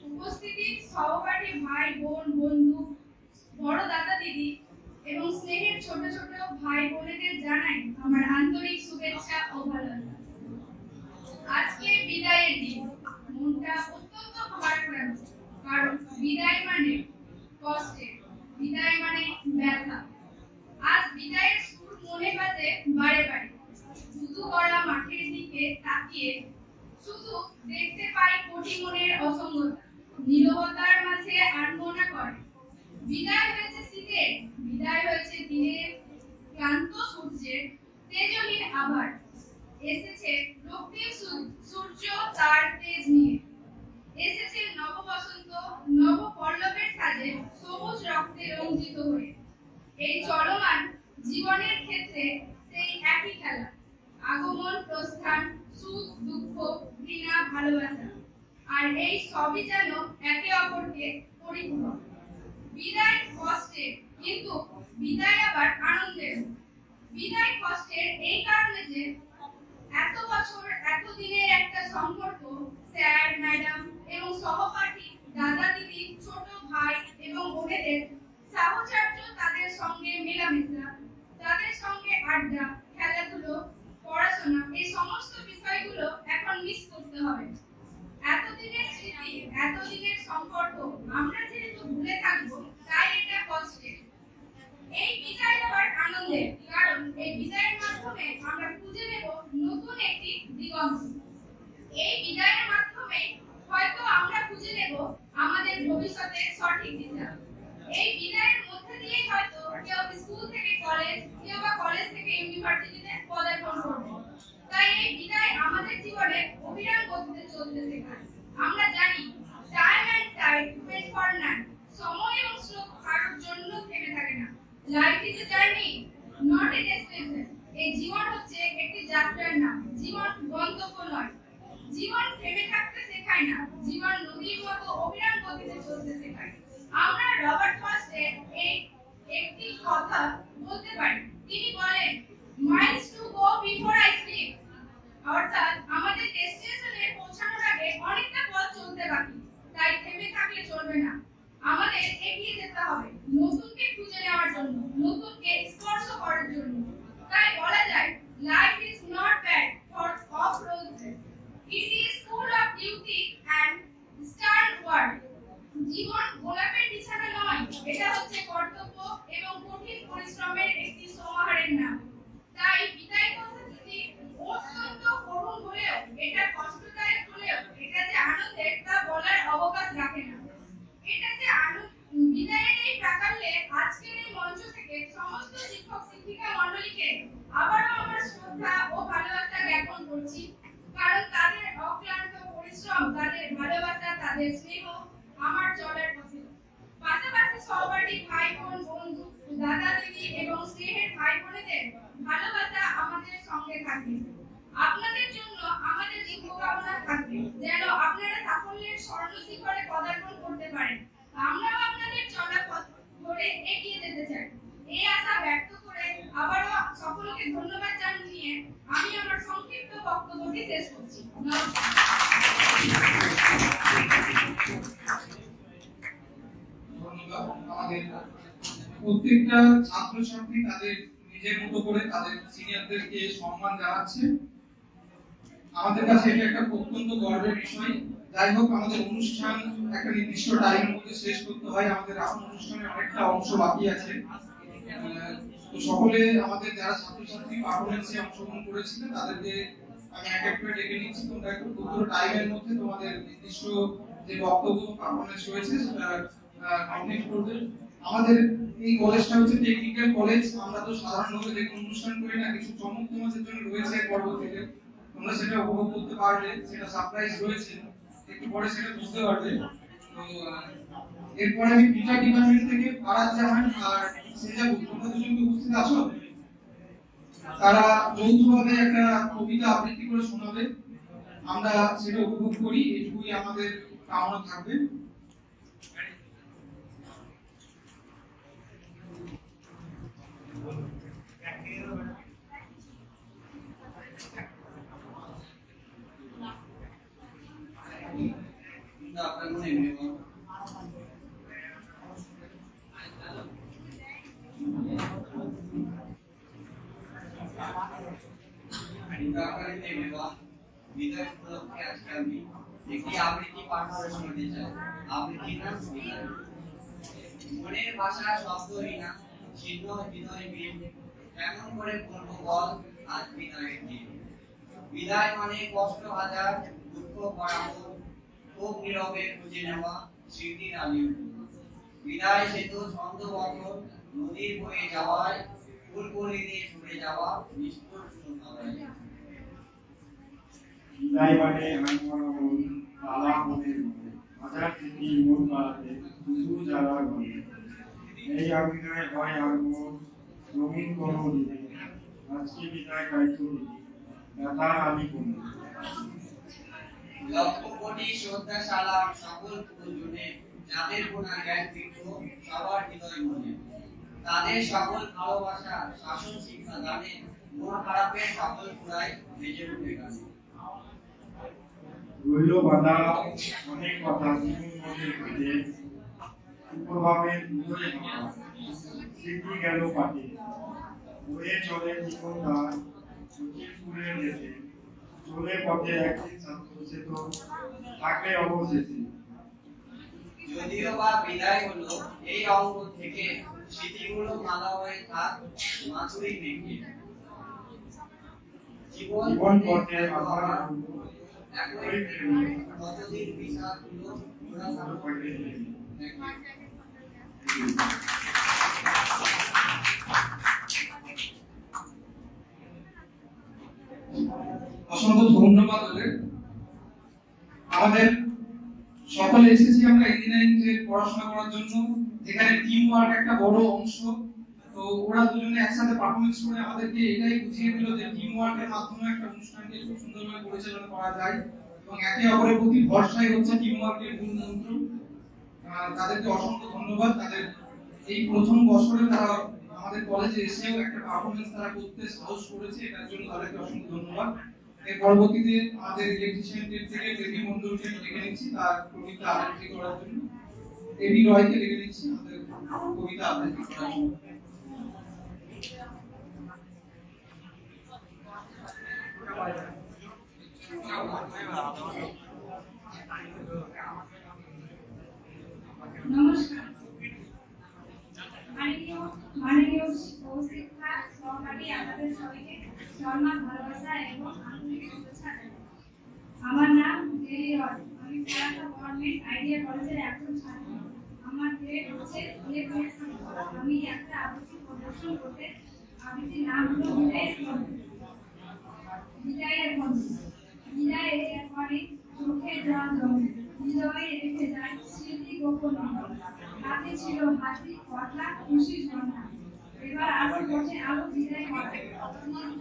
উপস্থিতি সহপাঠী ভাই বোন বন্ধু বড় দাদা দিদি এবং স্নেহের ছোট ছোট ভাই বোনেদের জানাই আমার আন্তরিক শুভেচ্ছা ও ভালোবাসা। আজকে বিদায়ের দিন, মনটা অত্যন্ত ভারাক্রান্ত, কারণ বিদায় মানে কষ্টের, বিদায় মানে ব্যথা। আজ বিদায়ের সুর মনে বাজে বারে বারে, শুধু গড়া মাঠের দিকে তাকিয়ে শুধু দেখতে পাই কোটি মনের অসঙ্গতা, নীরবতার মাঝে আনমনা করে। বিদায় হয়েছে শীতের, বিদায় হয়েছে দিনের ক্লান্ত সূর্যের তেজহীন আভার। এসেছে রক্তিম সূর্য তার তেজ নিয়ে, এসেছে নব বসন্ত নব পল্লবের সাজে সবুজ রক্তে রঞ্জিত হয়ে। এই চলমান জীবনের ক্ষেত্রে সেই একই খেলা, আগমন প্রস্থান, সুখ দুঃখ ঘৃণা ভালোবাসা, আর এই সবই যেন একে অপরকে পরিপূরক। বিদায় কষ্টের, কিন্তু বিদায় আবার আনন্দের। বিদায় কষ্টের এই কারণে যে এত বছর এত দিনের একটা সম্পর্ক, স্যার ম্যাডাম এবং সহপাঠী দাদা দিদি ছোট ভাই এবং বোনেদের সাহচর্য, তাদের সঙ্গে মেলামেশা, তাদের সঙ্গে আড্ডা, খেলাধুলো, পড়াশোনা, এই সমস্ত বিষয়গুলো এখন মিস করতে হবে। এতদিনের স্মৃতি, এতদিনের সম্পর্ক আমরা যেহেতু ভুলে থাকবো, তাই এটা কষ্টের। এই বিদায় আবার আনন্দের, কারণ এই বিদায়ের মাধ্যমে এই বিদায়ের মধ্যে দিয়েই হয়তো কেউ স্কুল থেকে কলেজ, কেউ বা কলেজ থেকে ইউনিভার্সিটিতে পদার্পণ করবে। তাই এই বিদায় আমাদের জীবনে অবিরাম গতিতে চলতে শেখায়। আমরা জানি time and time wait for none, সময় এবং স্রোত কারোর জন্য থেমে থাকে না। Life is a journey, not a destination. এই জীবন হচ্ছে একটি যাত্রার নাম, জীবন গন্তব্য নয়। জীবন থেমে থাকতে শেখায় না, জীবন নদীর মতো অবিরাম গতিতে চলতে শেখায়। আমরা রবার্ট ফার্স্টের এই একটি কথা বলতে পারি। তিনি বলেন, Miles to go before I sleep, অর্থাৎ আমাদের ডেস্টিনেশনে পৌঁছানোর আগে অনেকটা পথ চলতে বাকি। তাই থেমে থাকলে চলবে না, আমাদের এগিয়ে যেতে হবে নতুনকে খুঁজে নেওয়ার জন্য, নতুনকে স্পর্শ করার জন্য। তাই বলা যায়, life is not bed for of roses, it is full of beauty and stern word. জীবন গোলাপের বিছানা নয়, এটা হচ্ছে কর্তব্য এবং কঠিন পরিশ্রমের একটি সমাহারের নাম। তাই বিদায় পদ্ধতি অত্যন্ত করুণ হলেও, এটা কষ্টদায়ক হলেও, এটা যে আনন্দের তা বলার অবকাশ রাখে না। এটা যে বিদায়ের এই প্রাকাল্যে আজকের এই মঞ্চ থেকে সমস্ত শিক্ষক শিক্ষিকা মণ্ডলীকে আবারও আমার শ্রদ্ধা ও ভালোবাসা জ্ঞাপন করছি। কারণ তাদের অক্লান্ত পরিশ্রম, তাদের ভালোবাসা, তাদের স্নেহ আমার চলার পথে। পাশাপাশি সহপাঠী ভাই বোন, বন্ধু, দাদা দিদি এবং স্নেহের ভাই বোনেদের ভালোবাসা আমাদের সঙ্গে থাকবে। আপনাদের জন্য আমাদের শুভকামনা থাকবে, যেন আপনারা সাফল্যের স্বর্ণ শিখরে পদার্পণ করতে পারেন। আমরাও আপনাদের চলা পথ ধরে এগিয়ে যেতে চাই। এই আশা ব্যক্ত করে আবারও সকলকে ধন্যবাদ জানিয়ে আমি আমার সংক্ষিপ্ত বক্তব্যটি শেষ করছি। নমস্কার। ধন্যবাদ। আমাদের প্রত্যেকটা ছাত্রছাত্রী তাদের নিজের মতো করে তাদের সিনিয়রদেরকে সম্মান জানাচ্ছে। আমাদের কাছে এটা একটা অত্যন্ত গর্বের বিষয়। যাই হোক, আমাদের অনুষ্ঠান একটা নির্দিষ্ট টাইমের মধ্যে শেষ করতে হয়। আমাদের এখন অনুষ্ঠানের অনেকটা অংশ বাকি আছে। তো সকলে আমাদের যারা ছাত্রছাত্রী পারফরমেন্সে অংশগ্রহণ করেছিলেন তাদেরকে আমি এক এক করে ডেকে নিচ্ছি। তোমরা একটু পুরো টাইমের মধ্যে তোমাদের নির্দিষ্ট যে বক্তব্য পারফরমেন্স হয়েছে সেটা কমপ্লিট করবে। আমাদের এই কলেজটা হচ্ছে টেকনিক্যাল কলেজ। আমরা তো সাধারণত যে কোনো অনুষ্ঠান করি না, কিছু চমক তোমাদের জন্য রয়েছে পরবর্তীতে, তোমরা সেটা উপভোগ করতে পারবে। সেটা সারপ্রাইজ রয়েছে, একটু পরে সেটা বুঝতে পারবে। তো এরপরে আমি টিচার ডিপার্টমেন্ট থেকে ফারাজ জাহান আর সেজাবু, তোমরা দুজন কি উপস্থিত আছো? তারা যৌথভাবে একটা কবিতা আবৃত্তি করে শোনাবে। আমরা সেটা উপভোগ করি, এইটুকুই আমাদের কামনা থাকবে। আপনার মনে নেই বিদায় উপলক্ষে আজকে আমি একটি আবৃত্তি পাঠ করে শোনাতে চাই। আবৃত্তির নাম বিদায়। মনের ভাষা শব্দহীনা ছিন্ন হৃদয় বিন, কেমন করে বলবো বল আজ বিদায়ের দিন। বিদায় মানে কষ্ট হাজার, দুঃখ পরামর, খুব নীরবে খুঁজে নেওয়া স্মৃতির আলিঙ্গন। বিদায় সেতু ছন্দবদ্ধ নদীর বয়ে যাওয়ায়, ফুলকলি দিয়ে ছুটে যাওয়া নিষ্ঠুর শূন্যতায়। বিদায় মানে আমার মন তালা মনের মনে, হাজার স্মৃতি মন পাড়াতে শুধু যারা গলে। এই আবিদায় হয় আর মন রঙিন কোনো দিনে, আজকে বিদায় গাইতো দিদি ব্যথার আমি কোনো। লক্ষ কোটি শ্রদ্ধা সালাম সকল পূজনে, যাদের গুণা জ্ঞান তীর্থ সবার হৃদয় মনে। তাদের সকল ভালোবাসা শাসন শিক্ষা দানে, মন খারাপের সকল পুরাই বেজে উঠে গানে। রইল বাধা অনেক কথা জীবন মনের ভেদে, সুপ্রভাবের হৃদয়ে ভাঙা স্মৃতি গেল পাটে। বয়ে চলে জীবন তার সচিব ফুলের দেশে, চলে পথে একদিন ছাত্র সে তো থাকবে অবশেষে। যদিও বা বিদায় হলো এই অঙ্গ থেকে, স্মৃতিগুলো মালা হয়ে থাক মাধুরী মেঘে। জীবন পথে আবার একই কতদিন বিষাদ হলো থাকবে। জন্য, যেখানে টিম ওয়ার্ক একটা বড় অংশ। তো ওরা দুজনে একসাথে পারফরমেন্স করে আমাদেরকে এটাই বুঝিয়ে দিল যে টিম ওয়ার্কের মাধ্যমে একটা অনুষ্ঠানকে খুব সুন্দরভাবে পরিচালনা করা যায় এবং একে অপরের প্রতি ভরসাই হচ্ছে টিম ওয়ার্কের মূল মন্ত্র। তাদেরকে অসংখ্য ধন্যবাদ। তাদের এই প্রথম বছরে তারা আমাদের কলেজে এসেও একটা পারফরমেন্স তারা করতে সাহস করেছে, এটার জন্য তাদেরকে অসংখ্য ধন্যবাদ। এর পরবর্তীতে আমাদের ইলেকট্রিশিয়ানদের থেকে দেবী মন্ডলকে ডেকে নিচ্ছি তার কবিতা আবৃত্তি করার জন্য। দেবী রয়কে ডেকে নিচ্ছি আমাদের কবিতা আবৃত্তি করার জন্য। নমস্কার। মাননীয় শিক্ষা সহকারী, আপনাদের সবাইকে সম্মান, ভালোবাসা এবং আন্তরিক শুভেচ্ছা জানাই। আমার নাম দেবী রয়। আমি ফারাক্কা গভর্নমেন্ট আইডিয়া কলেজের একজন ছাত্র। আমার গ্রেড হচ্ছে আমি একটা আবৃত্তি প্রদর্শন করতে, আবৃত্তির নাম হলো বিদায়ের বন্ধু। বিদায়ের পরে চোখে জল জমে, হৃদয়ে রেখে যায় স্মৃতি গোপন। রাতে ছিল হাসি, কথা, খুশির সন্ধ্যা। এবার আসে বসে আলো বিদায় করে।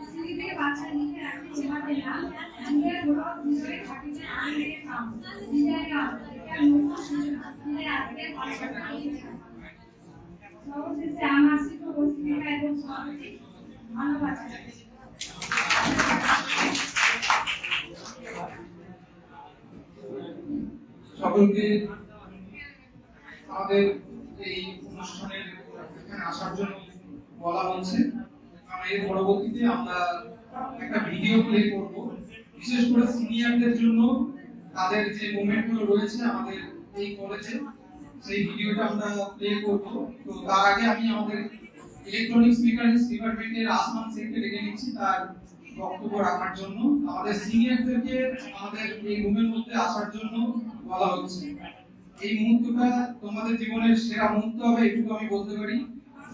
স্মৃতিতে বাচ্চা লিখে রাখে তোমাদের নাম। দূরের হলো হৃদয়ে থাকিতে আনন্দের নাম। বিদায় নাম এটা নতুন সূচনা। ফিরে আসবে ভালোবাসা নিয়ে। সর্বশেষে আমার শিক্ষক ও শিক্ষিকা এবং সহপাঠী ধন্যবাদ। সকলকে আমাদের এই অনুষ্ঠানের এখানে আসার জন্য বলা হচ্ছে। এর পরবর্তীতে আমরা একটা ভিডিও প্লে করব, বিশেষ করে সিনিয়রদের জন্য তাদের যে মোমেন্টগুলো রয়েছে আমাদের এই কলেজে, সেই ভিডিওটা আমরা প্লে করব। তো তার আগে আমি আমাদের ইলেকট্রনিক্স ডিপার্টমেন্টের আসমান শেখকে ডেকে নিচ্ছি তার বক্তব্য রাখার জন্য। আমাদের সিনিয়রদেরকে আমাদের এই রুমের মধ্যে আসার জন্য বলা হচ্ছে। এই মুহূর্তটা তোমাদের জীবনের সেরা মুহূর্ত হবে, এটুকু আমি বলতে পারি।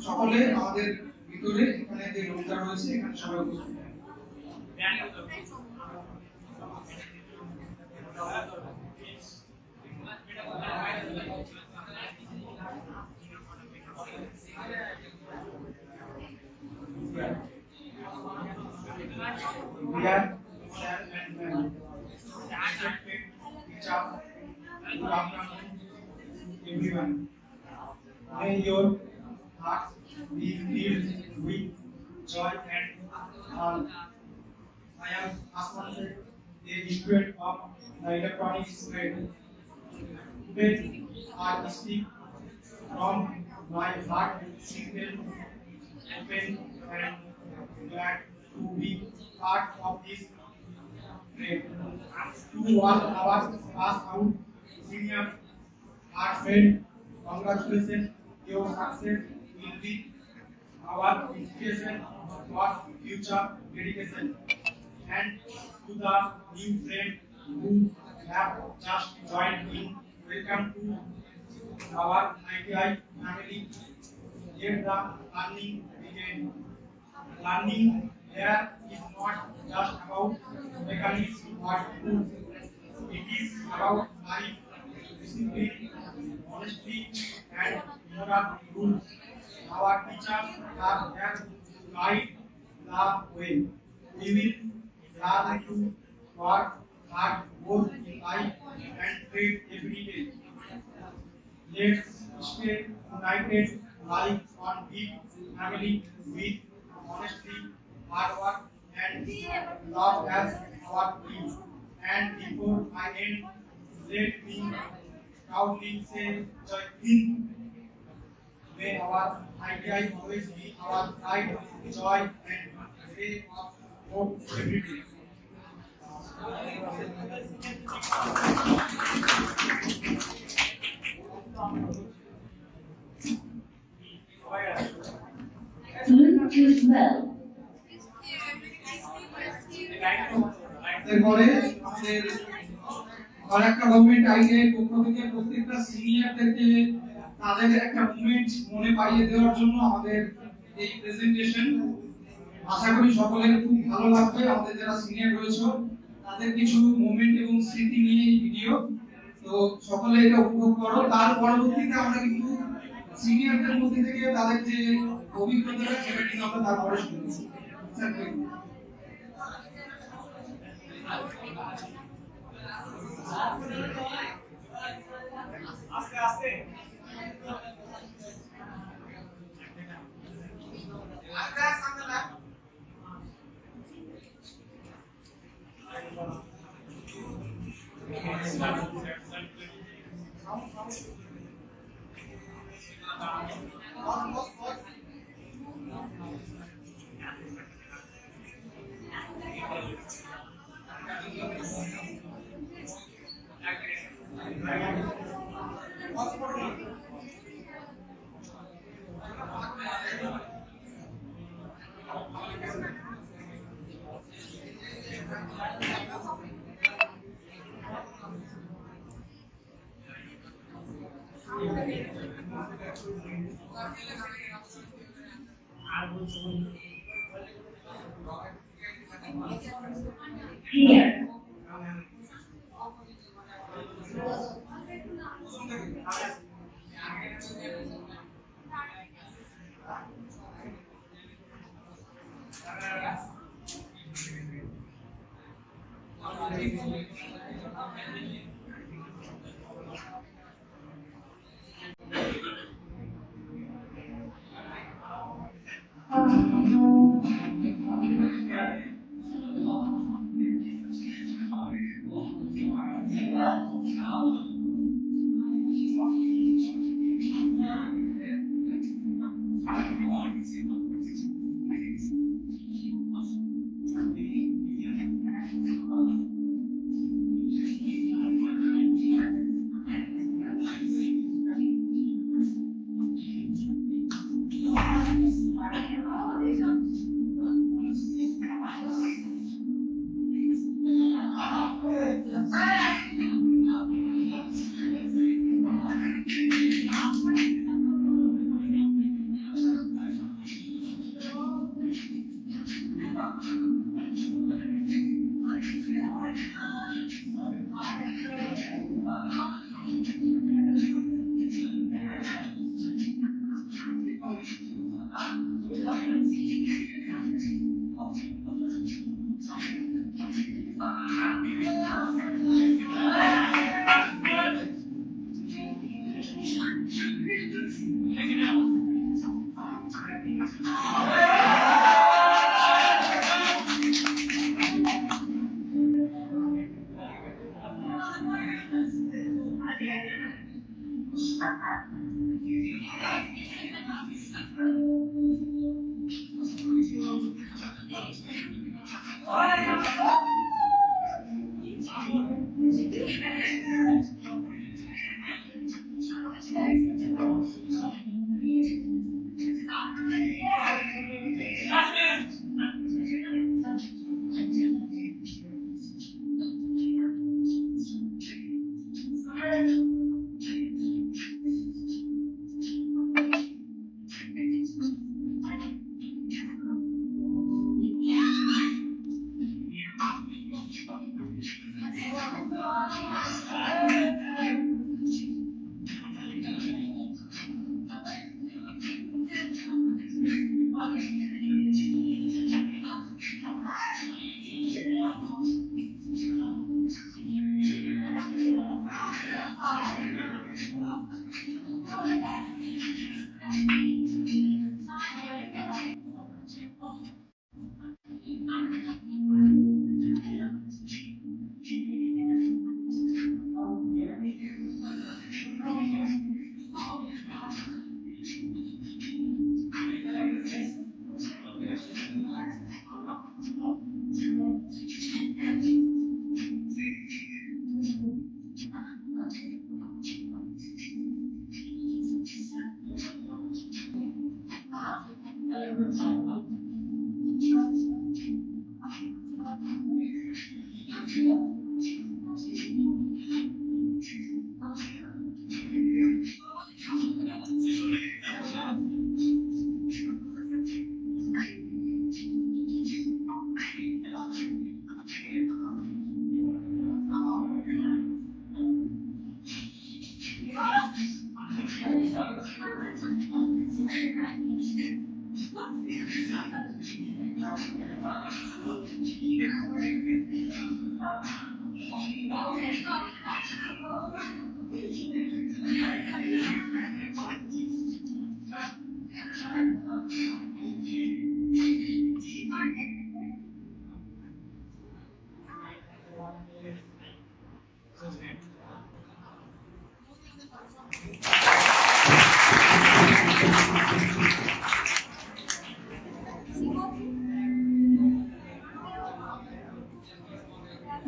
সকলে আমাদের ভিতরে এখানে যে রুমটা রয়েছে এখানে সবাই উপস্থিত। Dear sir and ma'am, respected teacher, good afternoon, everyone. May your hearts be filled with joy and fun. I am Asman Sheikh, a student of the electronics grade. Today, I speak from my heart, simple, open, and glad to be part of this grade. To all our pass out senior art friend, congratulations, your success will be our inspiration for future dedication. And to the new friend who have just joined in, welcome to our ITI family. Let the learning begin. Learning here is not just about mechanics or tools. It is about life, discipline, honesty, and moral rules. Our teachers are there to guide the way. We will learn to work hard both in life and trade every day. Let's stay united like one big family with honesty, hard work, and love as our team. And before I end, let me proudly say Jai Hind. May our ITI always be our pride, joy, and ray of hope every day. Bluetooth mode. এরপরে আমাদের Farakka government আইডিয়ার পক্ষ থেকে প্রত্যেকটা সিনিয়রদেরকে তাদের একটা movement মনে পাইয়ে দেওয়ার জন্য আমাদের এই প্রেজেন্টেশন। আশা করি সকলের খুব ভালো লাগবে। আমাদের যারা সিনিয়র রয়েছে তাদের কিছু মোমেন্ট এবং স্মৃতি নিয়ে এই ভিডিও। তো সকলে এটা উপভোগ করো। তার পরবর্তীতে আমরা কিন্তু সিনিয়রদের মধ্যে থেকে তাদের যে অভিজ্ঞতাটা সেটা কিন্তু আমরা তারপরে শুনেছি। স্যার, বলুন। আস্তে আস্তে Here.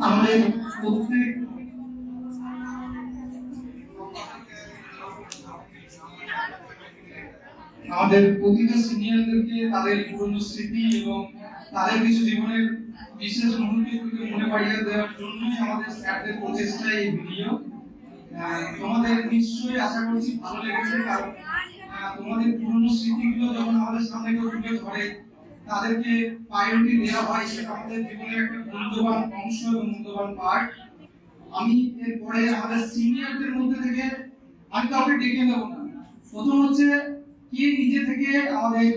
আমাদের প্রত্যেক আমাদের প্রতিটা সিনিয়রদেরকে তাদের পুরনো স্মৃতি এবং তাদের কিছু জীবনের বিশেষ মুহূর্তগুলোকে মনে পাইয়ে দেওয়ার জন্যই আমাদের স্যারদের প্রচেষ্টা এই ভিডিও। তোমাদের নিশ্চয়ই আশা করছি ভালো লেগেছে, কারণ তোমাদের পুরনো স্মৃতিগুলো যখন আমাদের সামনে কেউ তুলে ধরে তাদেরকে প্রায়োরিটি দেওয়া হয়, সেটা আমাদের জীবনের একটা মূল্যবান অংশ এবং মূল্যবান পার্ট। আমি এরপরে আমাদের সিনিয়রদের মধ্যে থেকে আমি কাউকে ডেকে নেব না। প্রথম হচ্ছে কে নিজে থেকে আমাদের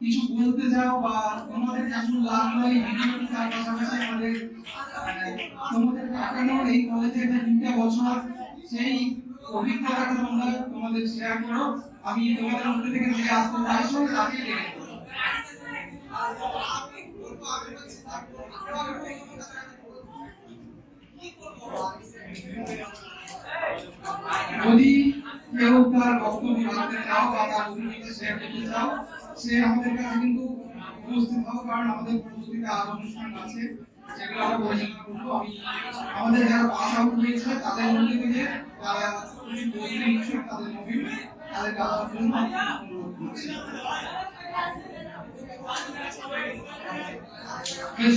কিছু বলতে চাও বা তোমাদের কেমন লাগলো এই ভিডিওটি, তার পাশাপাশি আমাদের তোমাদের কাটানো এই কলেজে যে 2টা বছর সেই অভিজ্ঞতাটা তোমরা তোমাদের শেয়ার করো। আমি তোমাদের মধ্যে থেকে যে আসতে চাইছো তাকে ডেকে নেব। যদি কেউ তার বক্তব্য রাখতে চাও বা তার অভিজ্ঞতা শেয়ার করতে চাও, সে আমাদের কাছে কিন্তু উপস্থিত হও, কারণ আমাদের পরবর্তীতে আরো অনুষ্ঠান আছে যেগুলো আমরা পরিচালনা করবো। আমি আমাদের যারা পাস আউট হয়েছে তাদের মধ্যে থেকে যারা বলতে ইচ্ছুক তাদের নবীন তাদেরকে আসার জন্য অনুরোধ করছি।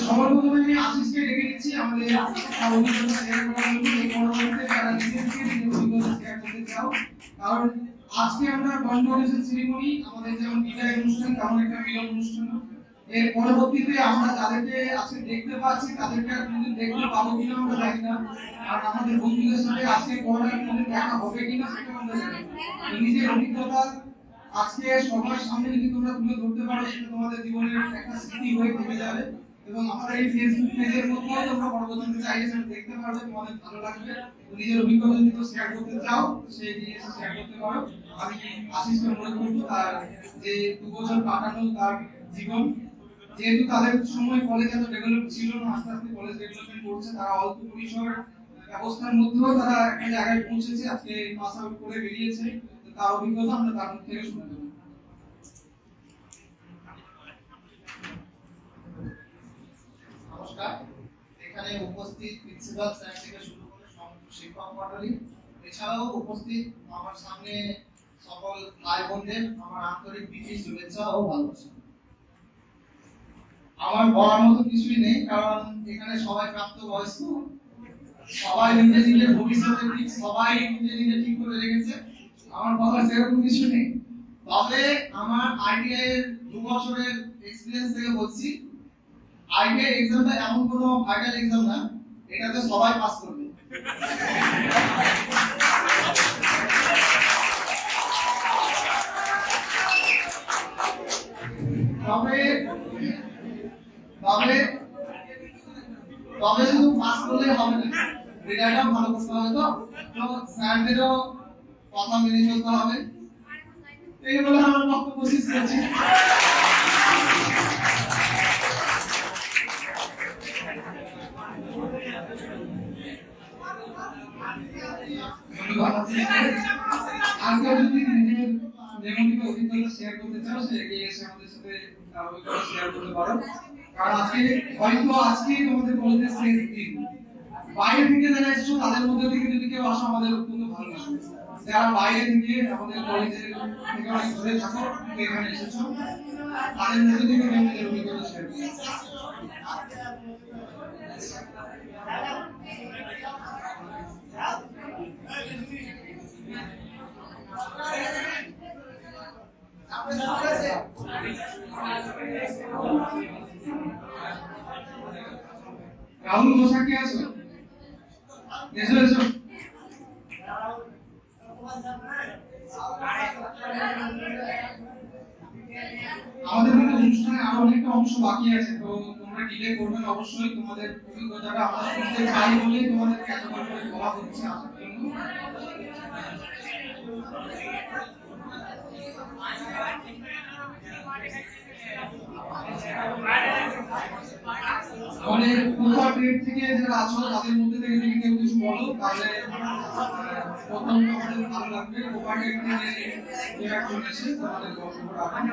সবার প্রথমে আমি আশিসকে ডেকে নিচ্ছি আমাদের অভিজ্ঞতা শেয়ার করার জন্য। এই পরবর্তীতে যারা নিজের থেকে নিজের অভিজ্ঞতা শেয়ার করতে চাও, কারণ আজকে আমরা কনভোকেশন সেরিমনি আমাদের যেমন বিদায় অনুষ্ঠান তেমন একটা মিলন অনুষ্ঠান। এর পরবর্তীতে আমরা যাদেরকে আজকে দেখতে পাচ্ছি তাদেরকে আর কোনদিন দেখতে পাবো কিনা আমরা জানি না, আর আমাদের বন্ধুদের সাথে আজকে পড়ার কোনদিন দেখা হবে কিনা সেটা আমরা জানি না। নিজের অভিজ্ঞতা আজকে সবার সামনে যদি তোমরা তুলে ধরতে পারো, সেটা তোমাদের জীবনের একটা স্মৃতি হয়ে থেকে যাবে। এবং আমাদের এই ফেসবুক পেজের মধ্যেও তোমরা পরবর্তীতে চাইলে সেটা দেখতে পারবে, তোমাদের ভালো লাগবে। নিজের অভিজ্ঞতা যদি শেয়ার করতে চাও সেই নিয়ে শেয়ার করতে পারো। আমি আশিসকে অনুরোধ করবো তার যে 2 বছর কাটানো তার জীবন, যেহেতু তাদের সময় কলেজ এত ডেভেলপ ছিল না, আস্তে আস্তে কলেজ ডেভেলপমেন্ট করছে, তারা অল্প পরিসর ব্যবস্থার মধ্যেও তারা একটা জায়গায় পৌঁছেছে, আজকে পাস আউট করে বেরিয়েছে। তার অভিজ্ঞতা আমরা তার মুখ থেকে শুনতে পাবো। নমস্কার, এখানে উপস্থিত প্রিন্সিপাল স্যার থেকে শুরু করে সমস্ত শিক্ষক মণ্ডলী, এছাড়াও উপস্থিত আমার সামনে সকল ভাই বোনদের আমার আন্তরিক প্রীতি, শুভেচ্ছা ও ভালোবাসা। আমার বলার মতো কিছুই নেই, কারণ এখানে সবাই প্রাপ্তবয়স্ক, সবাই নিজের নিজের ভবিষ্যতের দিক সবাই নিজে নিজে ঠিক করে রেখেছে। আমার বলার সেরকম কিছু নেই, তবে আমার আইটিআই এর 2 বছরের এক্সপেরিয়েন্স থেকে বলছি, আইটিআই এক্সামটা এমন কোনো ফাইনাল এক্সাম না এটাতে সবাই পাস করবে। তবে তবে তবে শুধু পাস করলে হবে না, রেজাল্টও ভালো করতে হবে। তো স্যারদেরও কথা মেনে চলতে হবে। এই বলে আমার বক্তব্য শেষ করছি। আজকে যদি নিজের যেমনটি অভিজ্ঞতা শেয়ার করতে চাও, সে এগিয়ে এসে আমাদের সাথে তার অভিজ্ঞতা শেয়ার করতে পারো। কারণ আজকে হয়তো আজকেই তোমাদের কলেজের শেষ দিন, বাইরে থেকে যারা এসেছো তাদের মধ্যে থেকে যদি কেউ আসো আমাদের অত্যন্ত ভালো লাগবে। যারা বাইরে থেকে আমাদের কলেজের থেকে অনেক দূরে থাকো, এখানে এসেছো, তাদের মধ্যে থেকে কেউ নিজের অভিজ্ঞতা শেয়ার করো। রাহুল ঘোষা কে আছো? এসো এসো। আমাদের কিন্তু অংশ বাকি আছে, তো তোমরা ডিলে করবে না, অবশ্যই তোমাদের অভিজ্ঞতাটা আমরা শুনতে চাই বলে তোমাদেরকে এত করে বলা হচ্ছে আসার জন্য। মানে কোথা ট্রেড থেকে যারা আছো তাদের মধ্যে থেকে যদি কেউ কিছু বলো তাহলে অত্যন্ত আমাদের ভালো লাগবে। কোথা ট্রেড থেকে যে একজন এসে তোমাদের বক্তব্য রাখবেন।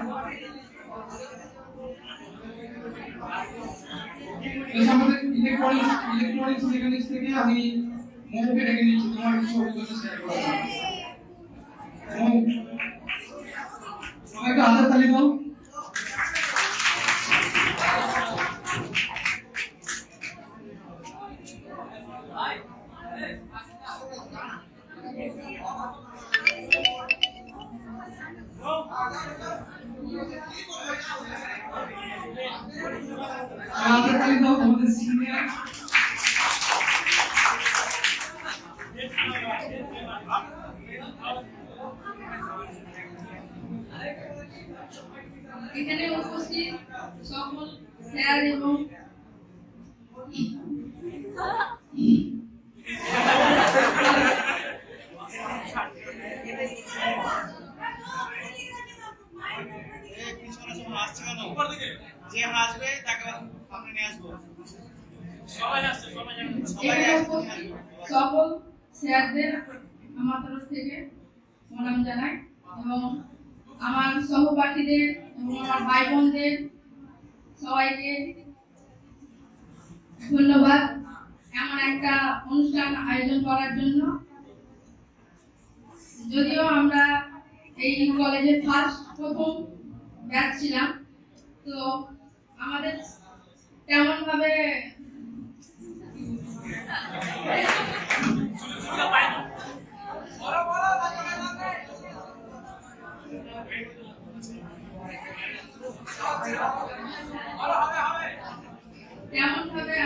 আমাদের ইলেকট্রনিক্স মেকানিক্স থেকে আমি মৌকে ডেকে নিচ্ছি, তোমার কিছু অভিজ্ঞতা শেয়ার করো। মৌ, সবাইকে হাতের তালি দাও। হাতের তালি দাও তোমাদের সিনিয়র। এখানে উপস্থিত সকল স্যার এবং যে হাসবে তাকে সামনে নিয়ে আসবো। সকল স্যারদের আমার তরফ থেকে প্রণাম জানাই এবং আমার সহপাঠীদের এবং আমার ভাই বোনদের সবাইকে ধন্যবাদ এমন একটা অনুষ্ঠান আয়োজন করার জন্য। যদিও আমরা এই কলেজে প্রথম ব্যাচ ছিলাম, তো আমাদের তেমন ভাবে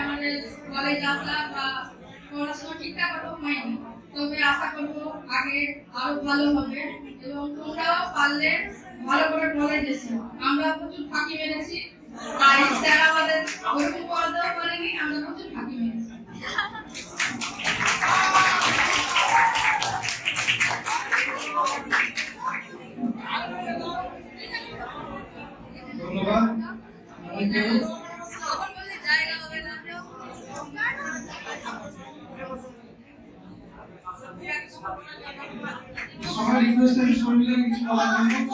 আমাদের কলেজ আসা বা পড়াশোনা ঠিকঠাক হয়নি, তবে আশা করবো আগে আরো ভালো হবে এবং তোমরাও পারলে ভালো করে কলেজ এসো। আমরা প্রচুর ফাঁকি মেরেছি, আর স্যার আমাদের ওরকম পড়াতেও পারেনি, আমরা প্রচুর ফাঁকি মেরেছি। ধন্যবাদ। সবার রিকোয়েস্ট আমি শর্মিলা কিছু বলার জন্য।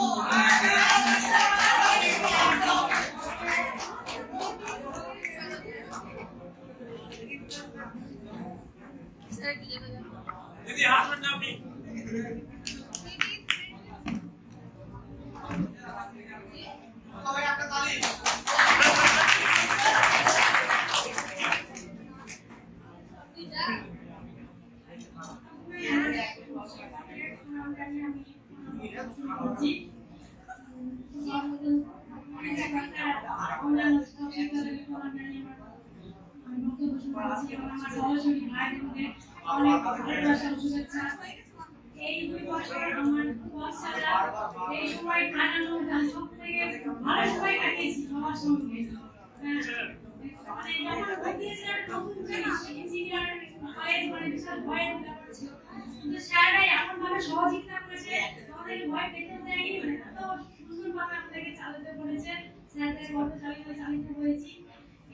দিদি হাসবেন না আপনি। সবাই একটা তালি। এই 2 বছর আমার বাচ্চারা এই সময় কাটানো সব থেকে ভালো সময় কাটিয়েছি সবার সঙ্গে। মানে যখন ভর্তি হয়েছিলাম তখন ইঞ্জিনিয়ার মানে বিশাল ভয়ের ব্যাপার ছিল, কিন্তু স্যাররা এমন ভাবে সহযোগিতা করেছে, আমাদের ভয় পেতে দেয়নি, তো সুন্দরভাবে আমাদেরকে চালাতে বলেছে। স্যারদের চালিত হয়েছি,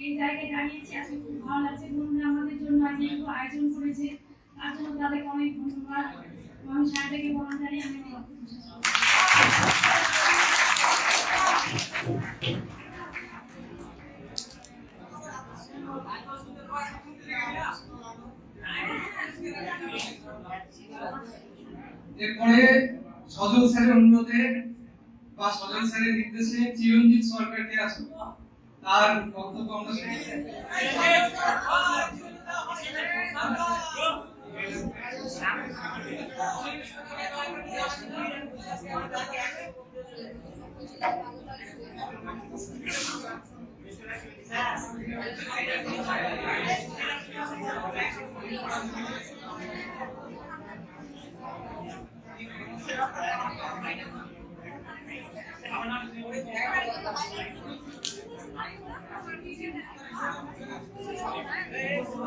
এই জায়গায় দাঁড়িয়েছি, আজকে খুব ভালো লাগছে। বন্ধুরা আমাদের জন্য আজ একটু আয়োজন করেছে, তার জন্য তাদেরকে অনেক ধন্যবাদ। আমি স্যারদেরকে বলা জানি আমি এরপরে সজল স্যারের অনুরোধে বা সজল স্যারের নির্দেশে চিরঞ্জিত সরকার কে আছে তার বক্তব্য আমরা শুনছি।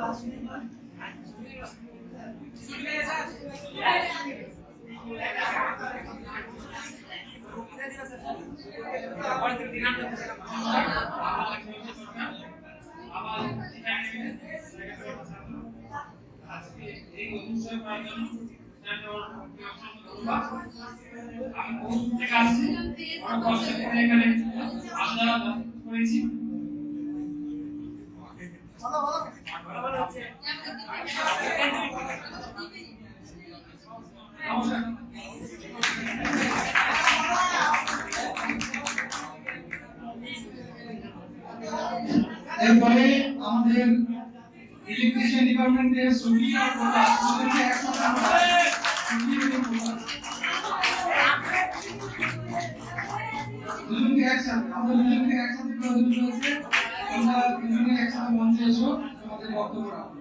আজকে এই অনুষ্ঠান করার জন্য আমি বহু থেকে আসছি, অনেক কষ্ট করে এখানে আসা করেছি। নমস্কার। এরপরে আমাদের ইলেকট্রিশিয়ান ডিপার্টমেন্টের সুবি আর প্রকাশ দুজনকে একসাথে আমরা সুবি এবং প্রকাশ দুজনকে একসাথে আমরা দুজনকে একসাথে করে দিতে হচ্ছে। তোমরা দুজনে একসাথে মঞ্চে এসো, তোমাদের বক্তব্য রাখো।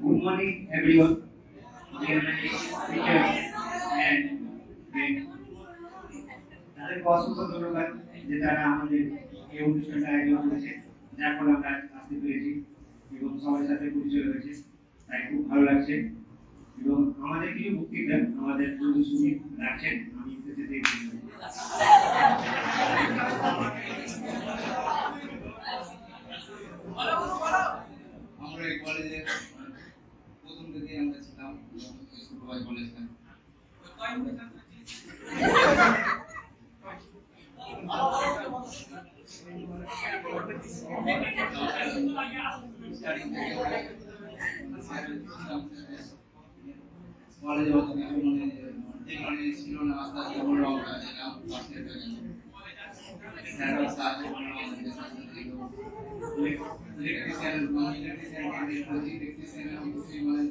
Good morning, everyone. Dear teachers and friends. তাদেরকে অসংখ্য ধন্যবাদ যে তারা আমাদের এই অনুষ্ঠানটা আয়োজন করেছে, যার ফলে আমরা আসতে পেরেছি এবং সবার সাথে পরিচয় হয়েছে, তাই খুব ভালো লাগছে। এবং আমাদের কিছু বক্তৃতা আমাদের সুমিত রাখছেন, আমি সেটা দেখছি। আমরা এই কলেজে প্রথম থেকে আমরা ছিলাম সুপারভাই কলেজটা। কলেজে অত কিছু মানে ছিল না, আস্তে আস্তে বড় আমরা এলাম পাশে থেকে স্যাররা সাহায্য করলো আমাদেরকে, সাহায্য দিল। ইলেকট্রিশিয়ান মানে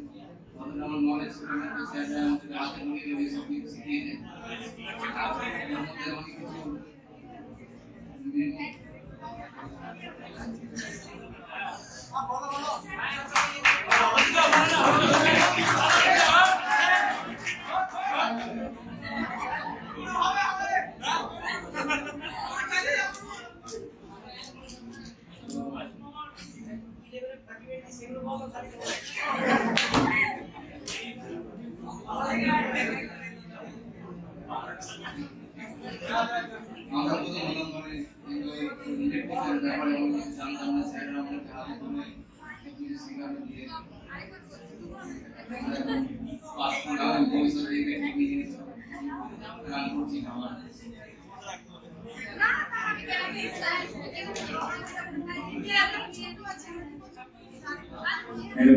অতটা আমার নলেজ ছিল না, তো স্যাররা আমাদের হাতে মুড়িয়ে দেবে, সব কিছু শিখিয়ে দেয়। এর মধ্যে অনেক কিছু আমরা প্রথম হলাম মানে ইলেকট্রিকের ব্যাপারে অনেক কিছু জানতাম না, স্যাররা আমাদেরকে হাতে ধরে কিছু শেখানো দিয়ে পাস করলাম, ভবিষ্যতে ইলেকট্রিক নিয়ে রান করছি আমার। হ্যালো,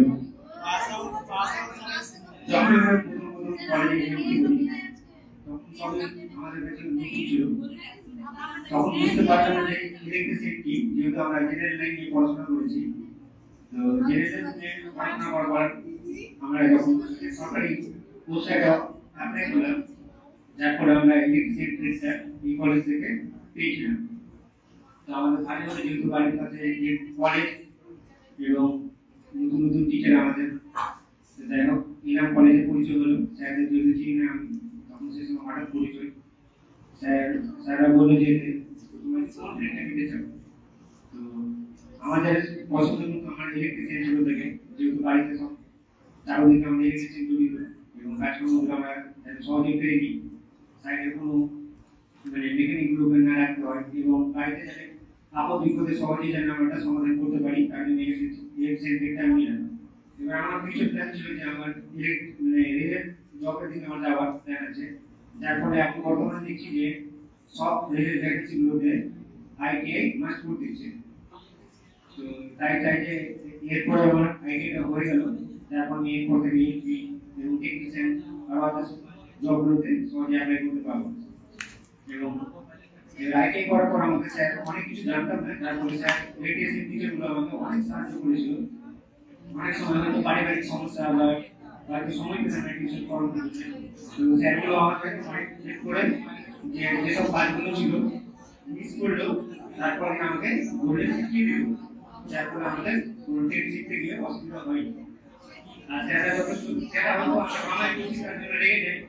যখন আমরা প্রথম কলেজে ভর্তি করি তখন সবাই আমাদের কাছে নতুন ছিল, তখন বুঝতে পারতাম না যে ইলেকট্রিসিটি কি, যেহেতু আমরা জেনারেল লাইন নিয়ে পড়াশোনা করেছি। তো জেনারেল লাইনে পড়াশোনা করার পর আমরা যখন সরকারি পোস্টে অ্যাপ্লাই করলাম, যার ফলে আমরা ইলেকট্রিসিটি ট্রেডটা এই কলেজ থেকে পেয়েছিলাম। তো আমাদের ভালো হলো যেহেতু বাড়ির কাছে কলেজ এবং নতুন নতুন টিচার আমাদের, যাই হোক ইনাম কলেজে পরিচয় হলো, স্যারদের যদি চিনি না আমি, তখন সে সময় হঠাৎ পরিচয়। স্যাররা বললো যে তোমার কোন ট্রেনটা পেতে চাও। তো আমাদের পছন্দ মতো আমার ইলেকট্রিশিয়ান ছিল থেকে, যেহেতু বাড়িতে সব চারদিকে আমাদের ইলেকট্রিশিয়ান জড়িত এবং কাজকর্মগুলো আমরা সহজে পেরে নিই, সাইডে কোনো মানে মেকানিক গুলো না রাখতে হয় এবং বাড়িতে যাতে আপদ বিপদে সহজেই যেন আমরা এটা সমাধান করতে পারি তার জন্য ইলেকট্রিক আমি নিলাম। এবার আমার কিছু প্ল্যান ছিল যে আমার মানে রেলের জবের দিকে আমার যাওয়ার প্ল্যান আছে, যার ফলে এখন বর্তমানে দেখছি যে সব রেলের ভ্যাকেন্সি গুলোতে আইটিআই মাস্ট করে দিচ্ছে। তো তাই চাই যে এরপরে আমার আইটিআইটা হয়ে গেল, তারপর আমি এরপর থেকে ইলেকট্রিক এবং টেকনিশিয়ান আর আদার্স জবগুলোতে সহজে অ্যাপ্লাই করতে পারবো। এবং আইটিআই করার পর আমাকে স্যার অনেক কিছু জানতাম না, যার ফলে স্যার লেটেস্ট টিচারগুলো আমাকে অনেক সাহায্য করেছিল। অনেক সময় হয়তো পারিবারিক সমস্যা বা হয়তো সময় পেতে না কিছু করার জন্য, তো স্যারগুলো আমাকে অনেক হেল্প করেন যে যেসব কাজগুলো ছিল মিস করলেও তারপরে আমাকে বলে শিখিয়ে দিল, যার ফলে আমাদের টেট শিখতে গিয়ে অসুবিধা হয়নি। আর স্যাররা হয়তো আমার শিক্ষার জন্য রেগে যায়,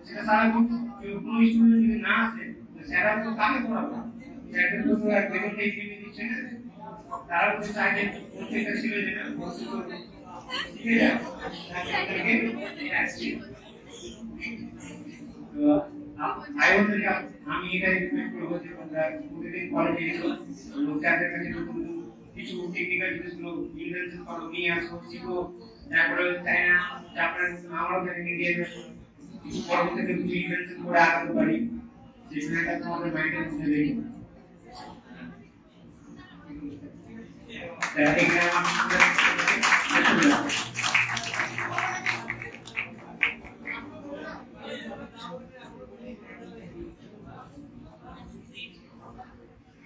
সেটা স্বাভাবিক। কোনো স্টুডেন্ট যদি না আসে স্যাররা তো কাকে পড়াবো, স্যারদের তো আর বেতন দিয়ে দিচ্ছে না, তারা তো চায় যে প্রত্যেকটা ছিল যে শিখে যায়। আমি এটাই রিকমেন্ড করবো যে প্রতিদিন কলেজে এসো এবং স্যারদের কাছে নতুন কিছু টেকনিক্যাল জিনিসগুলো ইনভেনশন করো, নিয়ে আসো, শিখো। তারপরে তাই না তারপরে আমারও ট্রেনিং দিয়ে কিছু পরবর্তীতে কিছু ইনভেনশন করে আগাতে পারি, সেগুলো একটা তোমাদের মাইন্ডের মধ্যে রেখে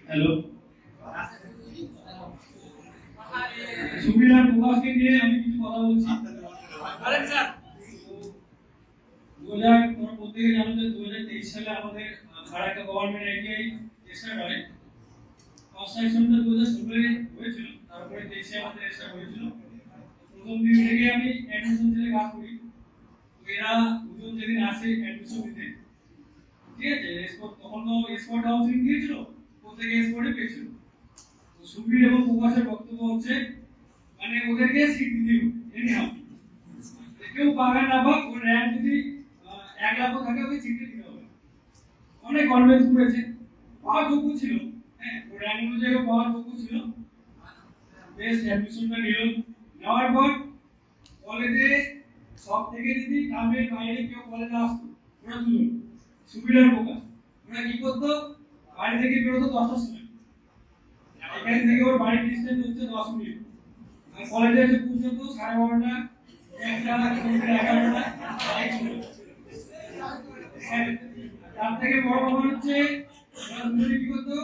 হ্যালো, সুবিধার প্রকাশকে নিয়ে আমি কিছু কথা বলছি। তোমরা প্রত্যেকে জানো যে 2023 সালে আমাদের ফারাক্কা গভর্নমেন্ট আইটিআই স্টার্ট হয়। কনস্ট্রাকশনটা 2016 হয়েছিল, তারপরে 23 আমাদের স্টার্ট হয়েছিল। প্রথম দিন থেকে আমি অ্যাডমিশন ছেলে কাজ করি। এরা দুজন যেদিন আসে অ্যাডমিশন দিতে, ঠিক আছে, তখন তো স্পট হাউসিং দিয়েছিল, প্রত্যেকে স্পটে পেয়েছিল। তো সুবীর এবং প্রকাশের বক্তব্য হচ্ছে মানে ওদেরকে সিট দিতে হবে, এনে হবে কেউ পাবে না, বা ওর র্যাঙ্ক যদি 1 লাখ থাকে ওই সিটে দিতে হবে। অনেক কনভিন্স করেছে, পাওয়ার যোগ্য ছিল, হ্যাঁ ওর র্যাঙ্ক অনুযায়ী পাওয়ার যোগ্য ছিল। বেশ অ্যাডমিশনটা নিল, নেওয়ার পর কলেজে সব থেকে যদি গ্রামের বাইরে কেউ কলেজে আসতো, ওরা দুজন সুবিধার প্রকাশ, ওরা কি করতো, বাড়ি থেকে বেরোতো 10টার সময়, এখান থেকে ওর বাড়ির ডিস্টেন্স হচ্ছে 10 মিনিট, আর কলেজে এসে পৌঁছতো 12:30, 1টা, 11টা। তার থেকে বড় ব্যাপার হচ্ছে ওরা দুজনে কি করতো,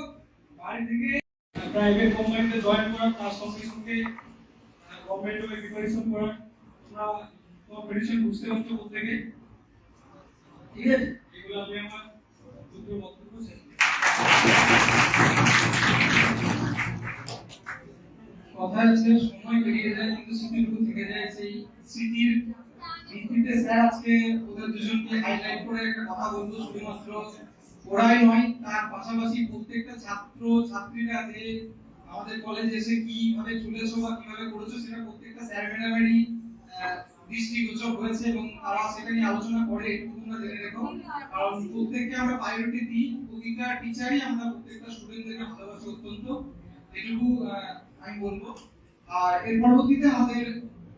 বাড়ি থেকে প্রাইভেট কোম্পানিতে জয়েন করা, তার সঙ্গে সঙ্গে গভর্নমেন্টের প্রিপারেশন করা। তোমরা কম্পিটিশন বুঝতে পারছো প্রত্যেকে, ঠিক আছে? এগুলো আমি আমার দুটো বক্তব্য শেষ করছি। কথা আছে সময় পেরিয়ে যায় কিন্তু স্মৃতিটুকু থেকে যায়, সেই স্মৃতির ভিত্তিতে স্যার আজকে ওদের দুজনকে হাইলাইট করে একটা কথা বলবো। শুধুমাত্র ওরাই নয়, তার পাশাপাশি প্রত্যেকটা ছাত্র ছাত্রীরা যে আমাদের কলেজে এসে কিভাবে চলেছো বা কিভাবে করেছো সেটা প্রত্যেকটা স্যার ম্যাডামেরই দৃষ্টিগোচর হয়েছে এবং তারা সেটা নিয়ে আলোচনা করে, এটুকু তোমরা জেনে রেখো। কারণ প্রত্যেককে আমরা প্রায়োরিটি দিই, প্রতিটা টিচারই আমরা প্রত্যেকটা স্টুডেন্টদেরকে ভালোবাসি অত্যন্ত, এটুকু আমি বলবো। আর এর পরবর্তীতে আমাদের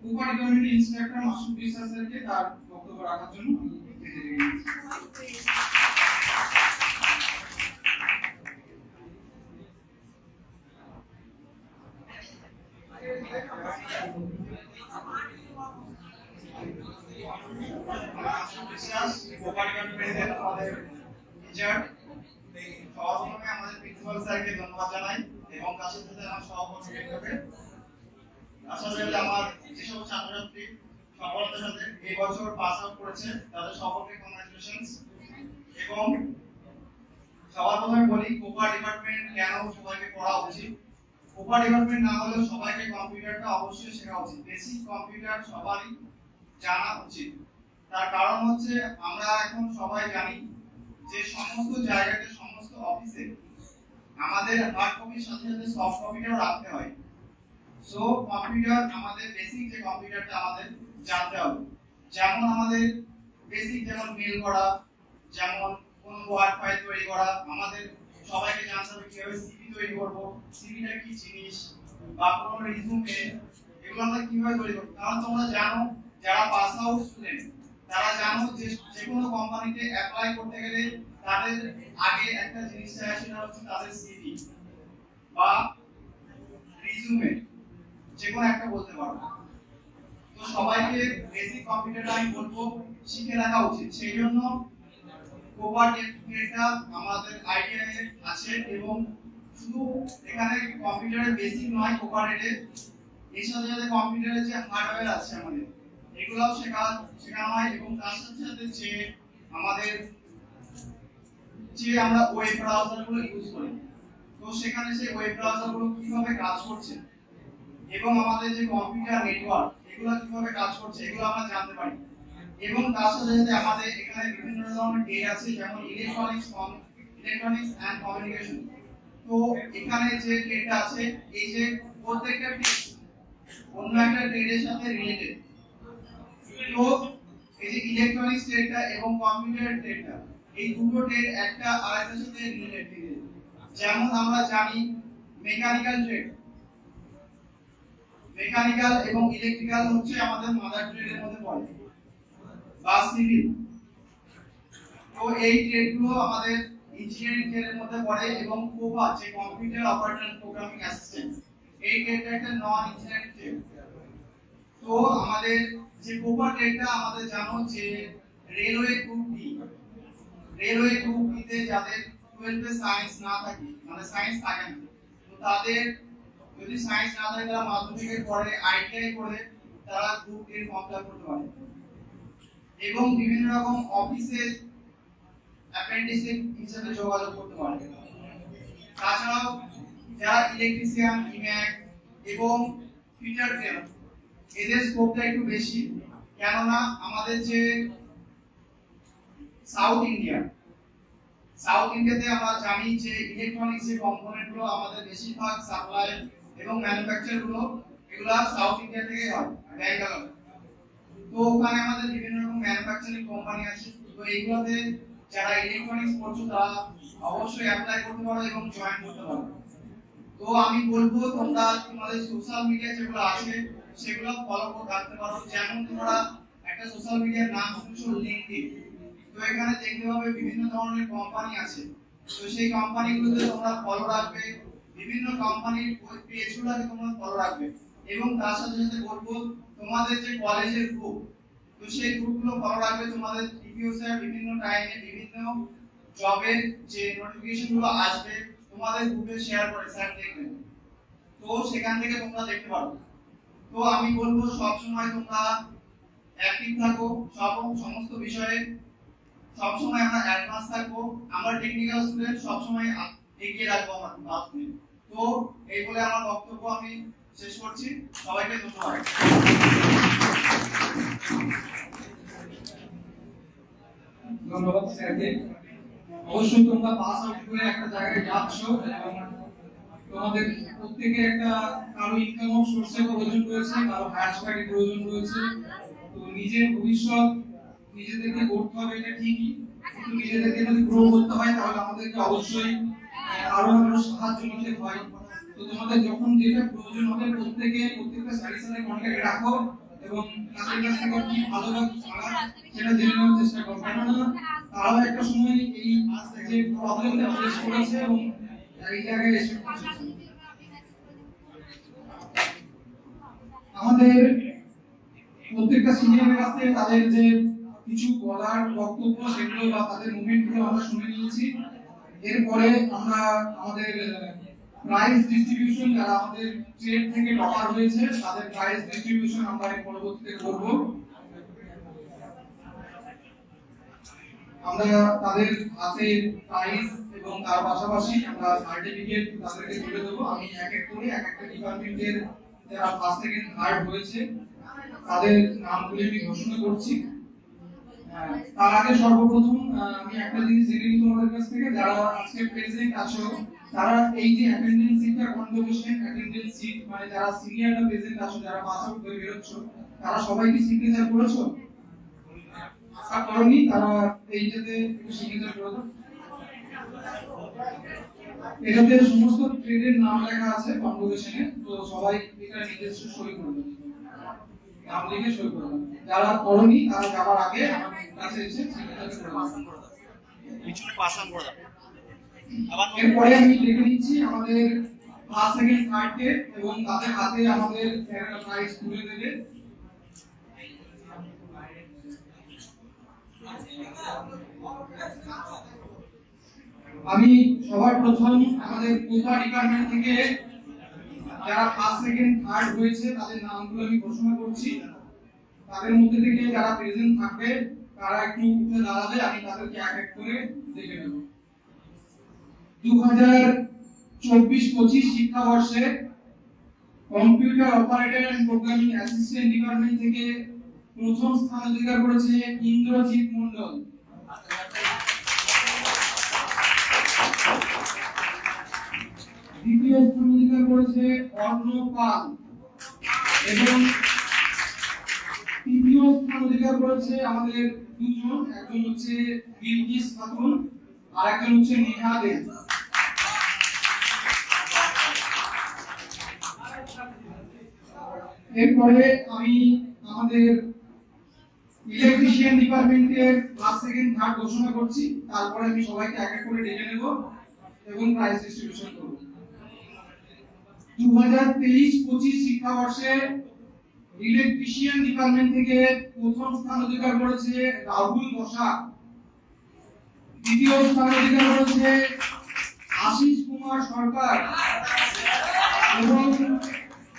কোপা ডিপার্টমেন্টের ইন্সপেক্টর মাসুদ বিশ্বাস স্যারকে তার বক্তব্য রাখার জন্য বেঁধে রেখেছি। কোপা ডিপার্টমেন্টের আমাদের টিচার, সর্বপ্রথমে আমাদের প্রিন্সিপাল স্যারকে ধন্যবাদ জানাই এবং তার সাথে সাথে আমার সহকর্মীদেরকে। আসলে আমার যেসব ছাত্রছাত্রী সফলতার সাথে এই বছর পাস আউট করেছে তাদের সকলকে কংগ্রাচুলেশনস। এবং সবার প্রথমে বলি কোপা ডিপার্টমেন্ট কেন সবাইকে পড়া উচিত। কোপা ডিপার্টমেন্ট না হলেও সবাইকে কম্পিউটারটা অবশ্যই শেখা উচিত, বেসিক কম্পিউটার সবারই জানা উচিত। তার কারণ হচ্ছে আমরা এখন সবাই জানি যে সমস্ত জায়গাতে সমস্ত অফিসে আমাদের হার্ড কপির সাথে সাথে সফট কপিটাও রাখতে হয়। সো কম্পিউটার আমাদের বেসিক যে কম্পিউটারটা আমাদের জানতে হবে। যেমন আমাদের বেসিক যেমন মেল করা, যেমন কোন ওয়ার্ড ফাইল তৈরি করা, আমাদের সবাইকে জানতে হবে কিভাবে সিভি তৈরি করব, সিভিটা কি জিনিস, বা কোন রিজুমে, এগুলো আমরা কিভাবে তৈরি করব। কারণ তোমরা জানো যারা পাস আউট স্টুডেন্ট তারা জানো যে যে কোনো কোম্পানিতে অ্যাপ্লাই করতে গেলে তাদের আগে একটা জিনিস চাই, সেটা হচ্ছে তাদের সিভি বা রিজুমে, যে কোনো একটা বলতে পারো। তো সবাইকে বেসিক কম্পিউটারটা আমি বলবো শিখে রাখা উচিত। সেই জন্য কোপার ডেটা আমাদের আইডিয়ায় আছে, এবং শুধু এখানে কম্পিউটারের বেসিক নয়, কোপারেটে এর সাথে সাথে কম্পিউটারের যে হার্ডওয়্যার আছে আমাদের এগুলোও শেখানো হয়, এবং তার সাথে সাথে যে আমাদের যে আমরা ওয়েব ব্রাউজারগুলো ইউজ করি, তো সেখানে সেই ওয়েব ব্রাউজারগুলো কিভাবে কাজ করছে এবং আমাদের যে কম্পিউটার নেটওয়ার্ক এগুলো কিভাবে কাজ করছে এগুলো আমরা জানতে পারি। এবং তার সাথে সাথে আমাদের এখানে বিভিন্ন ধরনের ডেটা আছে, যেমন ইলেকট্রনিক্স এন্ড কমিউনিকেশন। তো এখানে যে ডেটা আছে এই যে প্রত্যেকটা ট্রেড অন্য একটা ট্রেডের সাথে রিলেটেড। তো এই যে ইলেকট্রনিক্স ট্রেডটা এবং কম্পিউটার ট্রেডটা, এই দুটো ট্রেড একটা আরেকটার সাথে রিলেটেড। যেমন আমরা জানি মেকানিক্যাল ট্রেড, মেকানিক্যাল এবং ইলেকট্রিক্যাল হচ্ছে আমাদের মাদার ট্রেডের মধ্যে পড়ে, বা সিভিল। তো এই ট্রেডগুলো আমাদের ইঞ্জিনিয়ারিং ট্রেডের মধ্যে পড়ে, এবং কোপা যে কম্পিউটার অপারেটর প্রোগ্রামিং অ্যাসিস্ট্যান্ট, এই ট্রেডটা একটা নন ইঞ্জিনিয়ারিং ট্রেড। তো আমাদের যে কোপা ট্রেডটা আমাদের জানো যে railway group D, railway group ডিতে যাদের 12 এ সায়েন্স না থাকে, মানে সায়েন্স থাকে না, তো তাদের যদি সায়েন্স না থাকে তারা মাধ্যমিকের পরে আইটিআই করে তারা গ্রুপ ডি এর ফর্ম ফিল করতে পারে, এবং বিভিন্ন রকম অফিসের অ্যাপ্রেন্টিসশিপ হিসেবে যোগাযোগ করতে পারে। তাছাড়াও যারা ইলেকট্রিশিয়ান, ইমেক এবং ফিটার ট্রেনার, এদের স্কোপটা একটু বেশি, কেননা আমাদের যে সাউথ ইন্ডিয়াতে আমরা জানি যে ইলেকট্রনিক্স এর কম্পোনেন্ট গুলো আমাদের বেশিরভাগ সাপ্লাই এবং ম্যানুফ্যাকচার গুলো এগুলো সাউথ ইন্ডিয়া থেকে হয়, ব্যাঙ্গালোর। তো ওখানে আমাদের বিভিন্ন রকম ম্যানুফ্যাকচারিং কোম্পানি আছে। তো এইগুলোতে যারা ইলেকট্রনিক্স পড়ছো তারা অবশ্যই অ্যাপ্লাই করতে পারো এবং জয়েন করতে পারো। তো আমি বলবো তোমরা তোমাদের সোশ্যাল মিডিয়া যেগুলো আছে সেগুলো ফলো করে রাখতে পারো। যেমন তোমরা একটা সোশ্যাল মিডিয়ার নাম শুনছো লিংকডইন, তো এখানে দেখতে পাবে বিভিন্ন ধরনের কোম্পানি আছে, তো সেই কোম্পানিগুলোতে তোমরা ফলো রাখবে, বিভিন্ন কোম্পানির পেজগুলোকে তোমরা ফলো রাখবে। এবং তার সাথে সাথে বলবো তোমাদের যে কলেজের গ্রুপ, তো সেই গ্রুপগুলো ফলো রাখবে। তোমাদের টিপিও স্যার বিভিন্ন টাইমে বিভিন্ন জবের যে নোটিফিকেশন গুলো আসবে তোমাদের গ্রুপে শেয়ার করে স্যার দেখবেন, তো সেখান থেকে তোমরা দেখতে পারো। তো আমি বলবো সব সময় তোমরা অ্যাক্টিভ থাকো, সমস্ত বিষয়ে সব সময় আমরা অ্যাডভান্স থাকবো। আমরা টেকনিক্যাল স্টুডেন্ট সব সময় এগিয়ে রাখবো আমার ক্লাসকে। তো এই বলে আমার বক্তব্য আমি শেষ করছি। সবাইকে ধন্যবাদ। ধন্যবাদ স্যারকে। অবশ্যই তোমরা পাস আউট করে একটা জায়গায় যাচ্ছ, এবং তোমাদের প্রত্যেকের একটা কারো ইনকাম অফ সোর্সের প্রয়োজন রয়েছে, কারো হায়ার স্টাডির প্রয়োজন রয়েছে। তো নিজের ভবিষ্যৎ নিজেদেরকে গড়তে হবে, এটা ঠিকই, কিন্তু নিজেদেরকে যদি গ্রো করতে হয় তাহলে আমাদেরকে অবশ্যই আরো সাহায্য নিতে হয়। তো তোমাদের যখন যেটা প্রয়োজন হবে প্রত্যেকটা স্যারের সাথে কন্ট্যাক্ট রাখো, এবং তাদের কাছ থেকে কি ভালো বা খারাপ সেটা জেনে নেওয়ার চেষ্টা করো। কেননা তারাও একটা সময় এই যে প্রবলেমটা ফেস করেছে এবং এই জায়গায় এসে পৌঁছেছে। আমাদের প্রত্যেকটা সিনিয়রের কাছ থেকে তাদের যে কিছু বলার বক্তব্য সেগুলো বা তাদের মুভমেন্টগুলো আমরা শুনে নিয়েছি। এরপরে আমরা আমাদের প্রাইজ ডিস্ট্রিবিউশন, যারা আমাদের ট্রেড থেকে টপার হয়েছে তাদের প্রাইজ ডিস্ট্রিবিউশন আমরা এর পরবর্তীতে করব। আমরা তাদের হাতে প্রাইজ এবং তার পাশাপাশি আমরা সার্টিফিকেট তাদেরকে তুলে দেবো। আমি এক এক করে এক একটা ডিপার্টমেন্টের যারা ফার্স্ট সেকেন্ড থার্ড হয়েছে তাদের নামগুলি আমি ঘোষণা করছি। তার আগে সর্বপ্রথম আমি একটা জিনিস জেনে নিই তোমাদের কাছ থেকে, যারা আজকে প্রেজেন্ট আছো তারা এই যে অ্যাটেন্ডেন্স সিটটা কনভোকেশন অ্যাটেন্ডেন্স সিট, মানে যারা সিনিয়ররা প্রেজেন্ট আছো, যারা পাস আউট হয়ে বেরোচ্ছ, তারা সবাই কি সিগনেচার করেছো? আশা করেনি তারা এইটাতে একটু সিগনেচার করে দাও। এটাতে সমস্ত ট্রেডের নাম লেখা আছে কনভোকেশনে, তো সবাই এটা নিজস্ব সই করে দেবে, নাম লিখে সই করে দেবে। যারা করনি তারা যাওয়ার আগে আমার কাছে এসে সিগনেচার করে দেবে। এরপরে আমি দেখে নিচ্ছি আমাদের ফার্স্ট সেকেন্ড থার্ড কে, এবং তাদের হাতে আমাদের প্রাইজ তুলে দেবে। আমি সবার প্রথম আমাদের কোপা ডিপার্টমেন্ট থেকে যারা ফার্স্ট সেকেন্ড থার্ড হয়েছে তাদের নামগুলো আমি ঘোষণা করছি। তাদের মধ্যে থেকে যারা প্রেজেন্ট থাকবে তারা একটু উঠে দাঁড়াবে, আমি তাদেরকে এক এক করে দেখে নেব। 2024-25 শিক্ষাবর্ষে computer operator and programming assistant department থেকে প্রথম স্থান অধিকার করেছে ইন্দ্রজিৎ মণ্ডল। দ্বিতীয় স্থান অধিকার করেছে অর্ণব পাল, এবং তৃতীয় স্থান অধিকার করেছে আমাদের দুজন, একজন হচ্ছে বিলকিস খাতুন আর একজন হচ্ছে নেহা দে। এরপরে আমি আমাদের ইলেকট্রিশিয়ান ডিপার্টমেন্টের ফার্স্ট সেকেন্ড থার্ড ঘোষণা করছি, তারপরে আমি সবাইকে এক এক করে ডেকে নেব এবং প্রাইজ ডিস্ট্রিবিউশন করব। 2023-25 শিক্ষাবর্ষে ইলেকট্রিশিয়ান ডিপার্টমেন্ট থেকে প্রথম স্থান অধিকার করেছে রাহুল বসাক। দ্বিতীয় স্থান অধিকার করেছে আশিস কুমার সরকার, এবং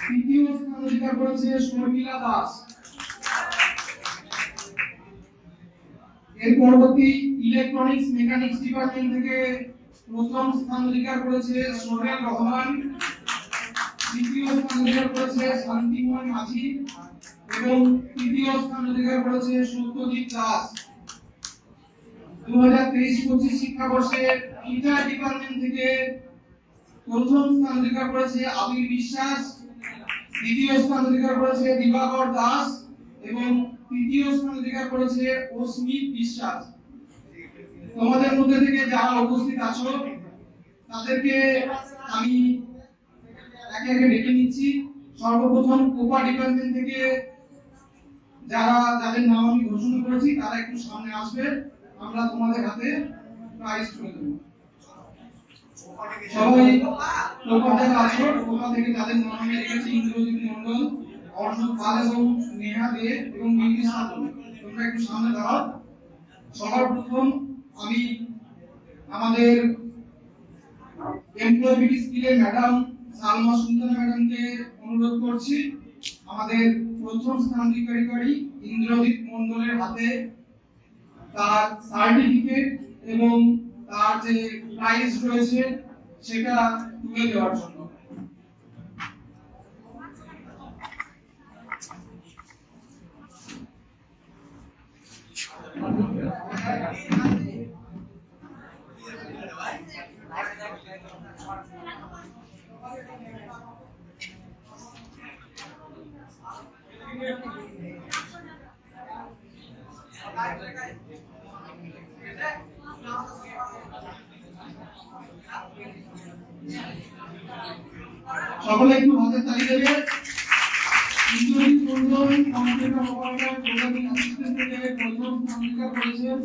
তৃতীয় স্থান অধিকার করেছে শর্মিলা দাস। এর পরবর্তী ইলেকট্রনিক্স মেকানিক্স ডিপার্টমেন্ট থেকে প্রথম স্থান অধিকার করেছে সোহেল রহমান, দ্বিতীয় স্থান অধিকার করেছে শান্তিময় মাঝি, এবং তৃতীয় স্থান অধিকার করেছে সত্যজিৎ দাস। 2023-25 শিক্ষাবর্ষে টিচার ডিপার্টমেন্ট থেকে প্রথম স্থান অধিকার করেছে আবির বিশ্বাস, দ্বিতীয় স্থান অধিকার করেছে দিবাকর দাস, এবং তৃতীয় স্থান অধিকার করেছে অস্মিত বিশ্বাস। তোমাদের মধ্যে থেকে যারা উপস্থিত আছো তাদেরকে আমি একে একে ডেকে নিচ্ছি। সর্বপ্রথম কোপা ডিপার্টমেন্ট থেকে যাদের নাম আমি ঘোষণা করেছি তারা একটু সামনে আসবে, আমরা তোমাদের হাতে প্রাইজ তুলে দেব। সবাই কোপা থেকে আছো, কোপা থেকে যাদের নাম আমি লিখেছি ইন্দ্রজিৎ মণ্ডল, অর্ণব পাল এবং নেহা দে এবং বিলকিস খাতুন, তোমরা একটু সামনে দাঁড়াও। সবার প্রথম আমি আমাদের এমপ্লয়িবিলিটি স্কিলে ম্যাডাম সালমা সুলতানা ম্যাডামকে অনুরোধ করছি আমাদের প্রথম স্থান অধিকারী ইন্দ্রজিৎ মণ্ডলের হাতে তার সার্টিফিকেট এবং তার যে প্রাইজ রয়েছে সেটা তুলে দেওয়ার জন্য। সকলে একটু হাতের তালি দেবে। ইন্দ্রজিৎ মণ্ডল কম্পিউটার অপারেটর প্রোগ্রামিং অ্যাসিস্ট্যান্ট থেকে প্রথম স্থান অধিকার করেছেন।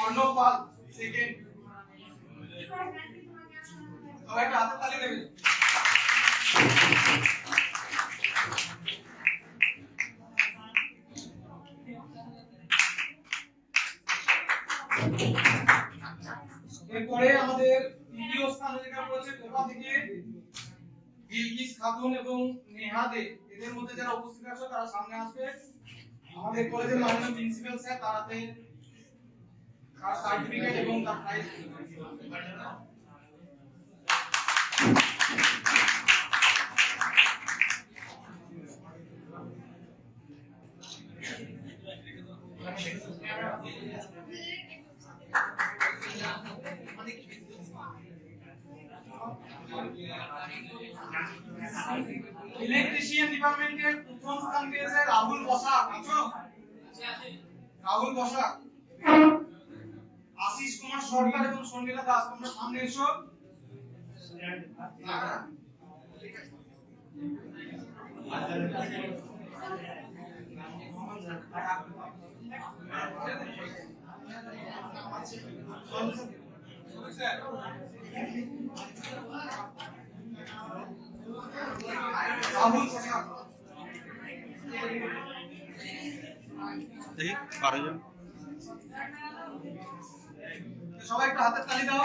অর্ণব পাল সেকেন্ড। সবাই একটু হাতে তালি দেবে। এরপরে আমাদের তৃতীয় স্থান অধিকার করেছে কোপা থেকে বিলকিস খাতুন এবং নেহা দে। এদের মধ্যে যারা উপস্থিত আছো তারা সামনে আসবে। আমাদের কলেজের মাননীয় প্রিন্সিপাল স্যার তারাতে তার সার্টিফিকেট এবং তার প্রাইজ ইলেকট্রিশিয়ান ডিপার্টমেন্টের প্রথম স্থান পেয়েছে রাহুল বসাক। আছো? রাহুল বসাক, আশিস কুমার সরকার এবং সঞ্জিতা দাস, তোমরা সামনে এসো। রাহুল বসাক, দেখি 12 জন। সবাই একটা হাতের তালি দাও।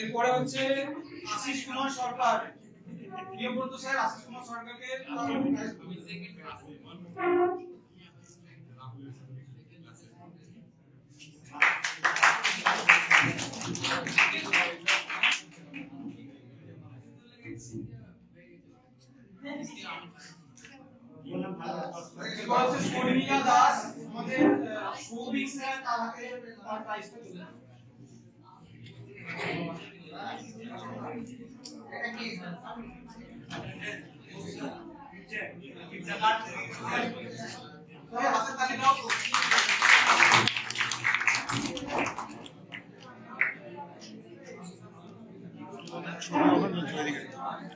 এরপরে হচ্ছে আশিস কুমার সরকার। প্রিয়ব্রত স্যার আশিস কুমার সরকারকে এরপর হচ্ছে শর্মিলা দাস, আমাদের সৌভিক স্যার তার হাতে তার প্রাইজটা তুলে দেন। হাতের তালি দাও।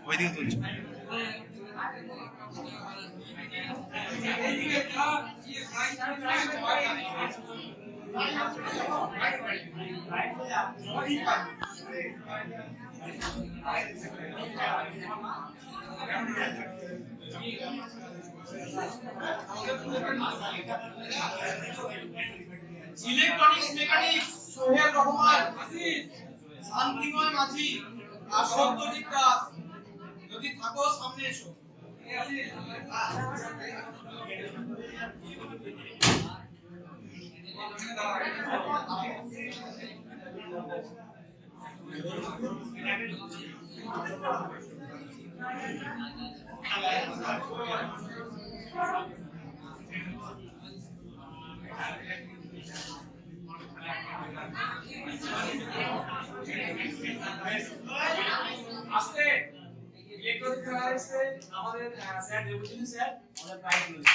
ওইদিকে চলছে। ইলেকট্রনিক্স মেকানিক্স সোহেল রহমান, শান্তিময় মাঝি আর সত্যজিৎ দাস, যদি থাকো সামনে এসো। আজকে ইলেকট্রনিক্স মেকানিক্সে আমাদের স্যার দেবজিৎ স্যার আমাদের প্রাইজ দিয়েছে।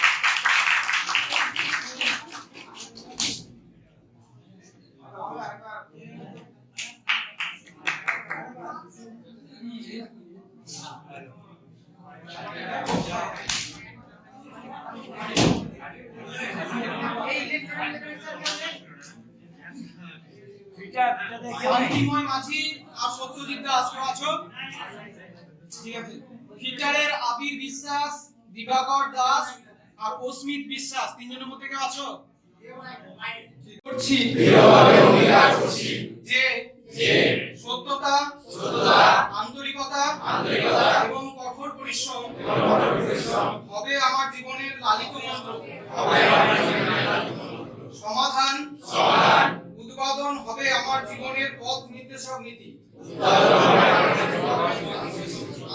শান্তিময় মাঝি আর সত্যজিৎ দাস আছো? ঠিক আছে। ফিটারের আবির বিশ্বাস, দিবাকর দাস আর অস্মিত বিশ্বাস, তিনজনের মধ্যে কেউ আছো? করছি যে সত্যতা, আন্তরিকতা এবং কঠোর পরিশ্রম হবে আমার জীবনের লালিত মন্ত্র। সমাধান উদ্বোধন হবে আমার জীবনের পথ নির্দেশক নীতি।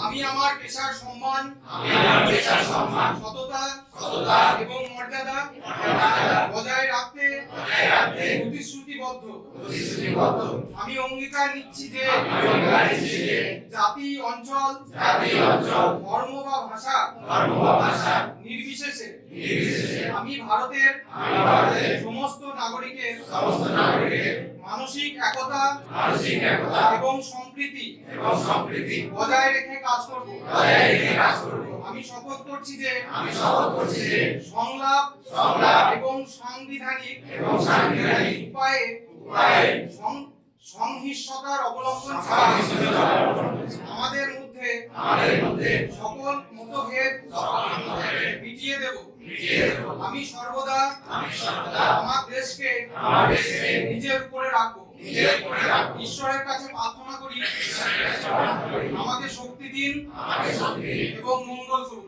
আমি আমার পেশার সম্মান, সততা এবং মর্যাদা বজায় রাখতে প্রতিশ্রুতিবদ্ধ। আমি অঙ্গীকার নিচ্ছি যে জাতি, অঞ্চল, ধর্ম বা ভাষা নির্বিশেষে আমি ভারতের সমস্ত নাগরিকের মানসিক একতা এবং সম্প্রীতি বজায় রেখে কাজ করব। আমি শপথ করছি যে সংলাপ এবং সাংবিধানিক উপায়ে সংহিষ্ণুতার অবলম্বন ছাড়া আমাদের মধ্যে সকল মতভেদ মিটিয়ে দেব। আমি সর্বদা আমার দেশকে নিজের উপরে রাখবো। ঈশ্বরের কাছে প্রার্থনা করি আমাকে শক্তি দিন এবং মঙ্গল করুন।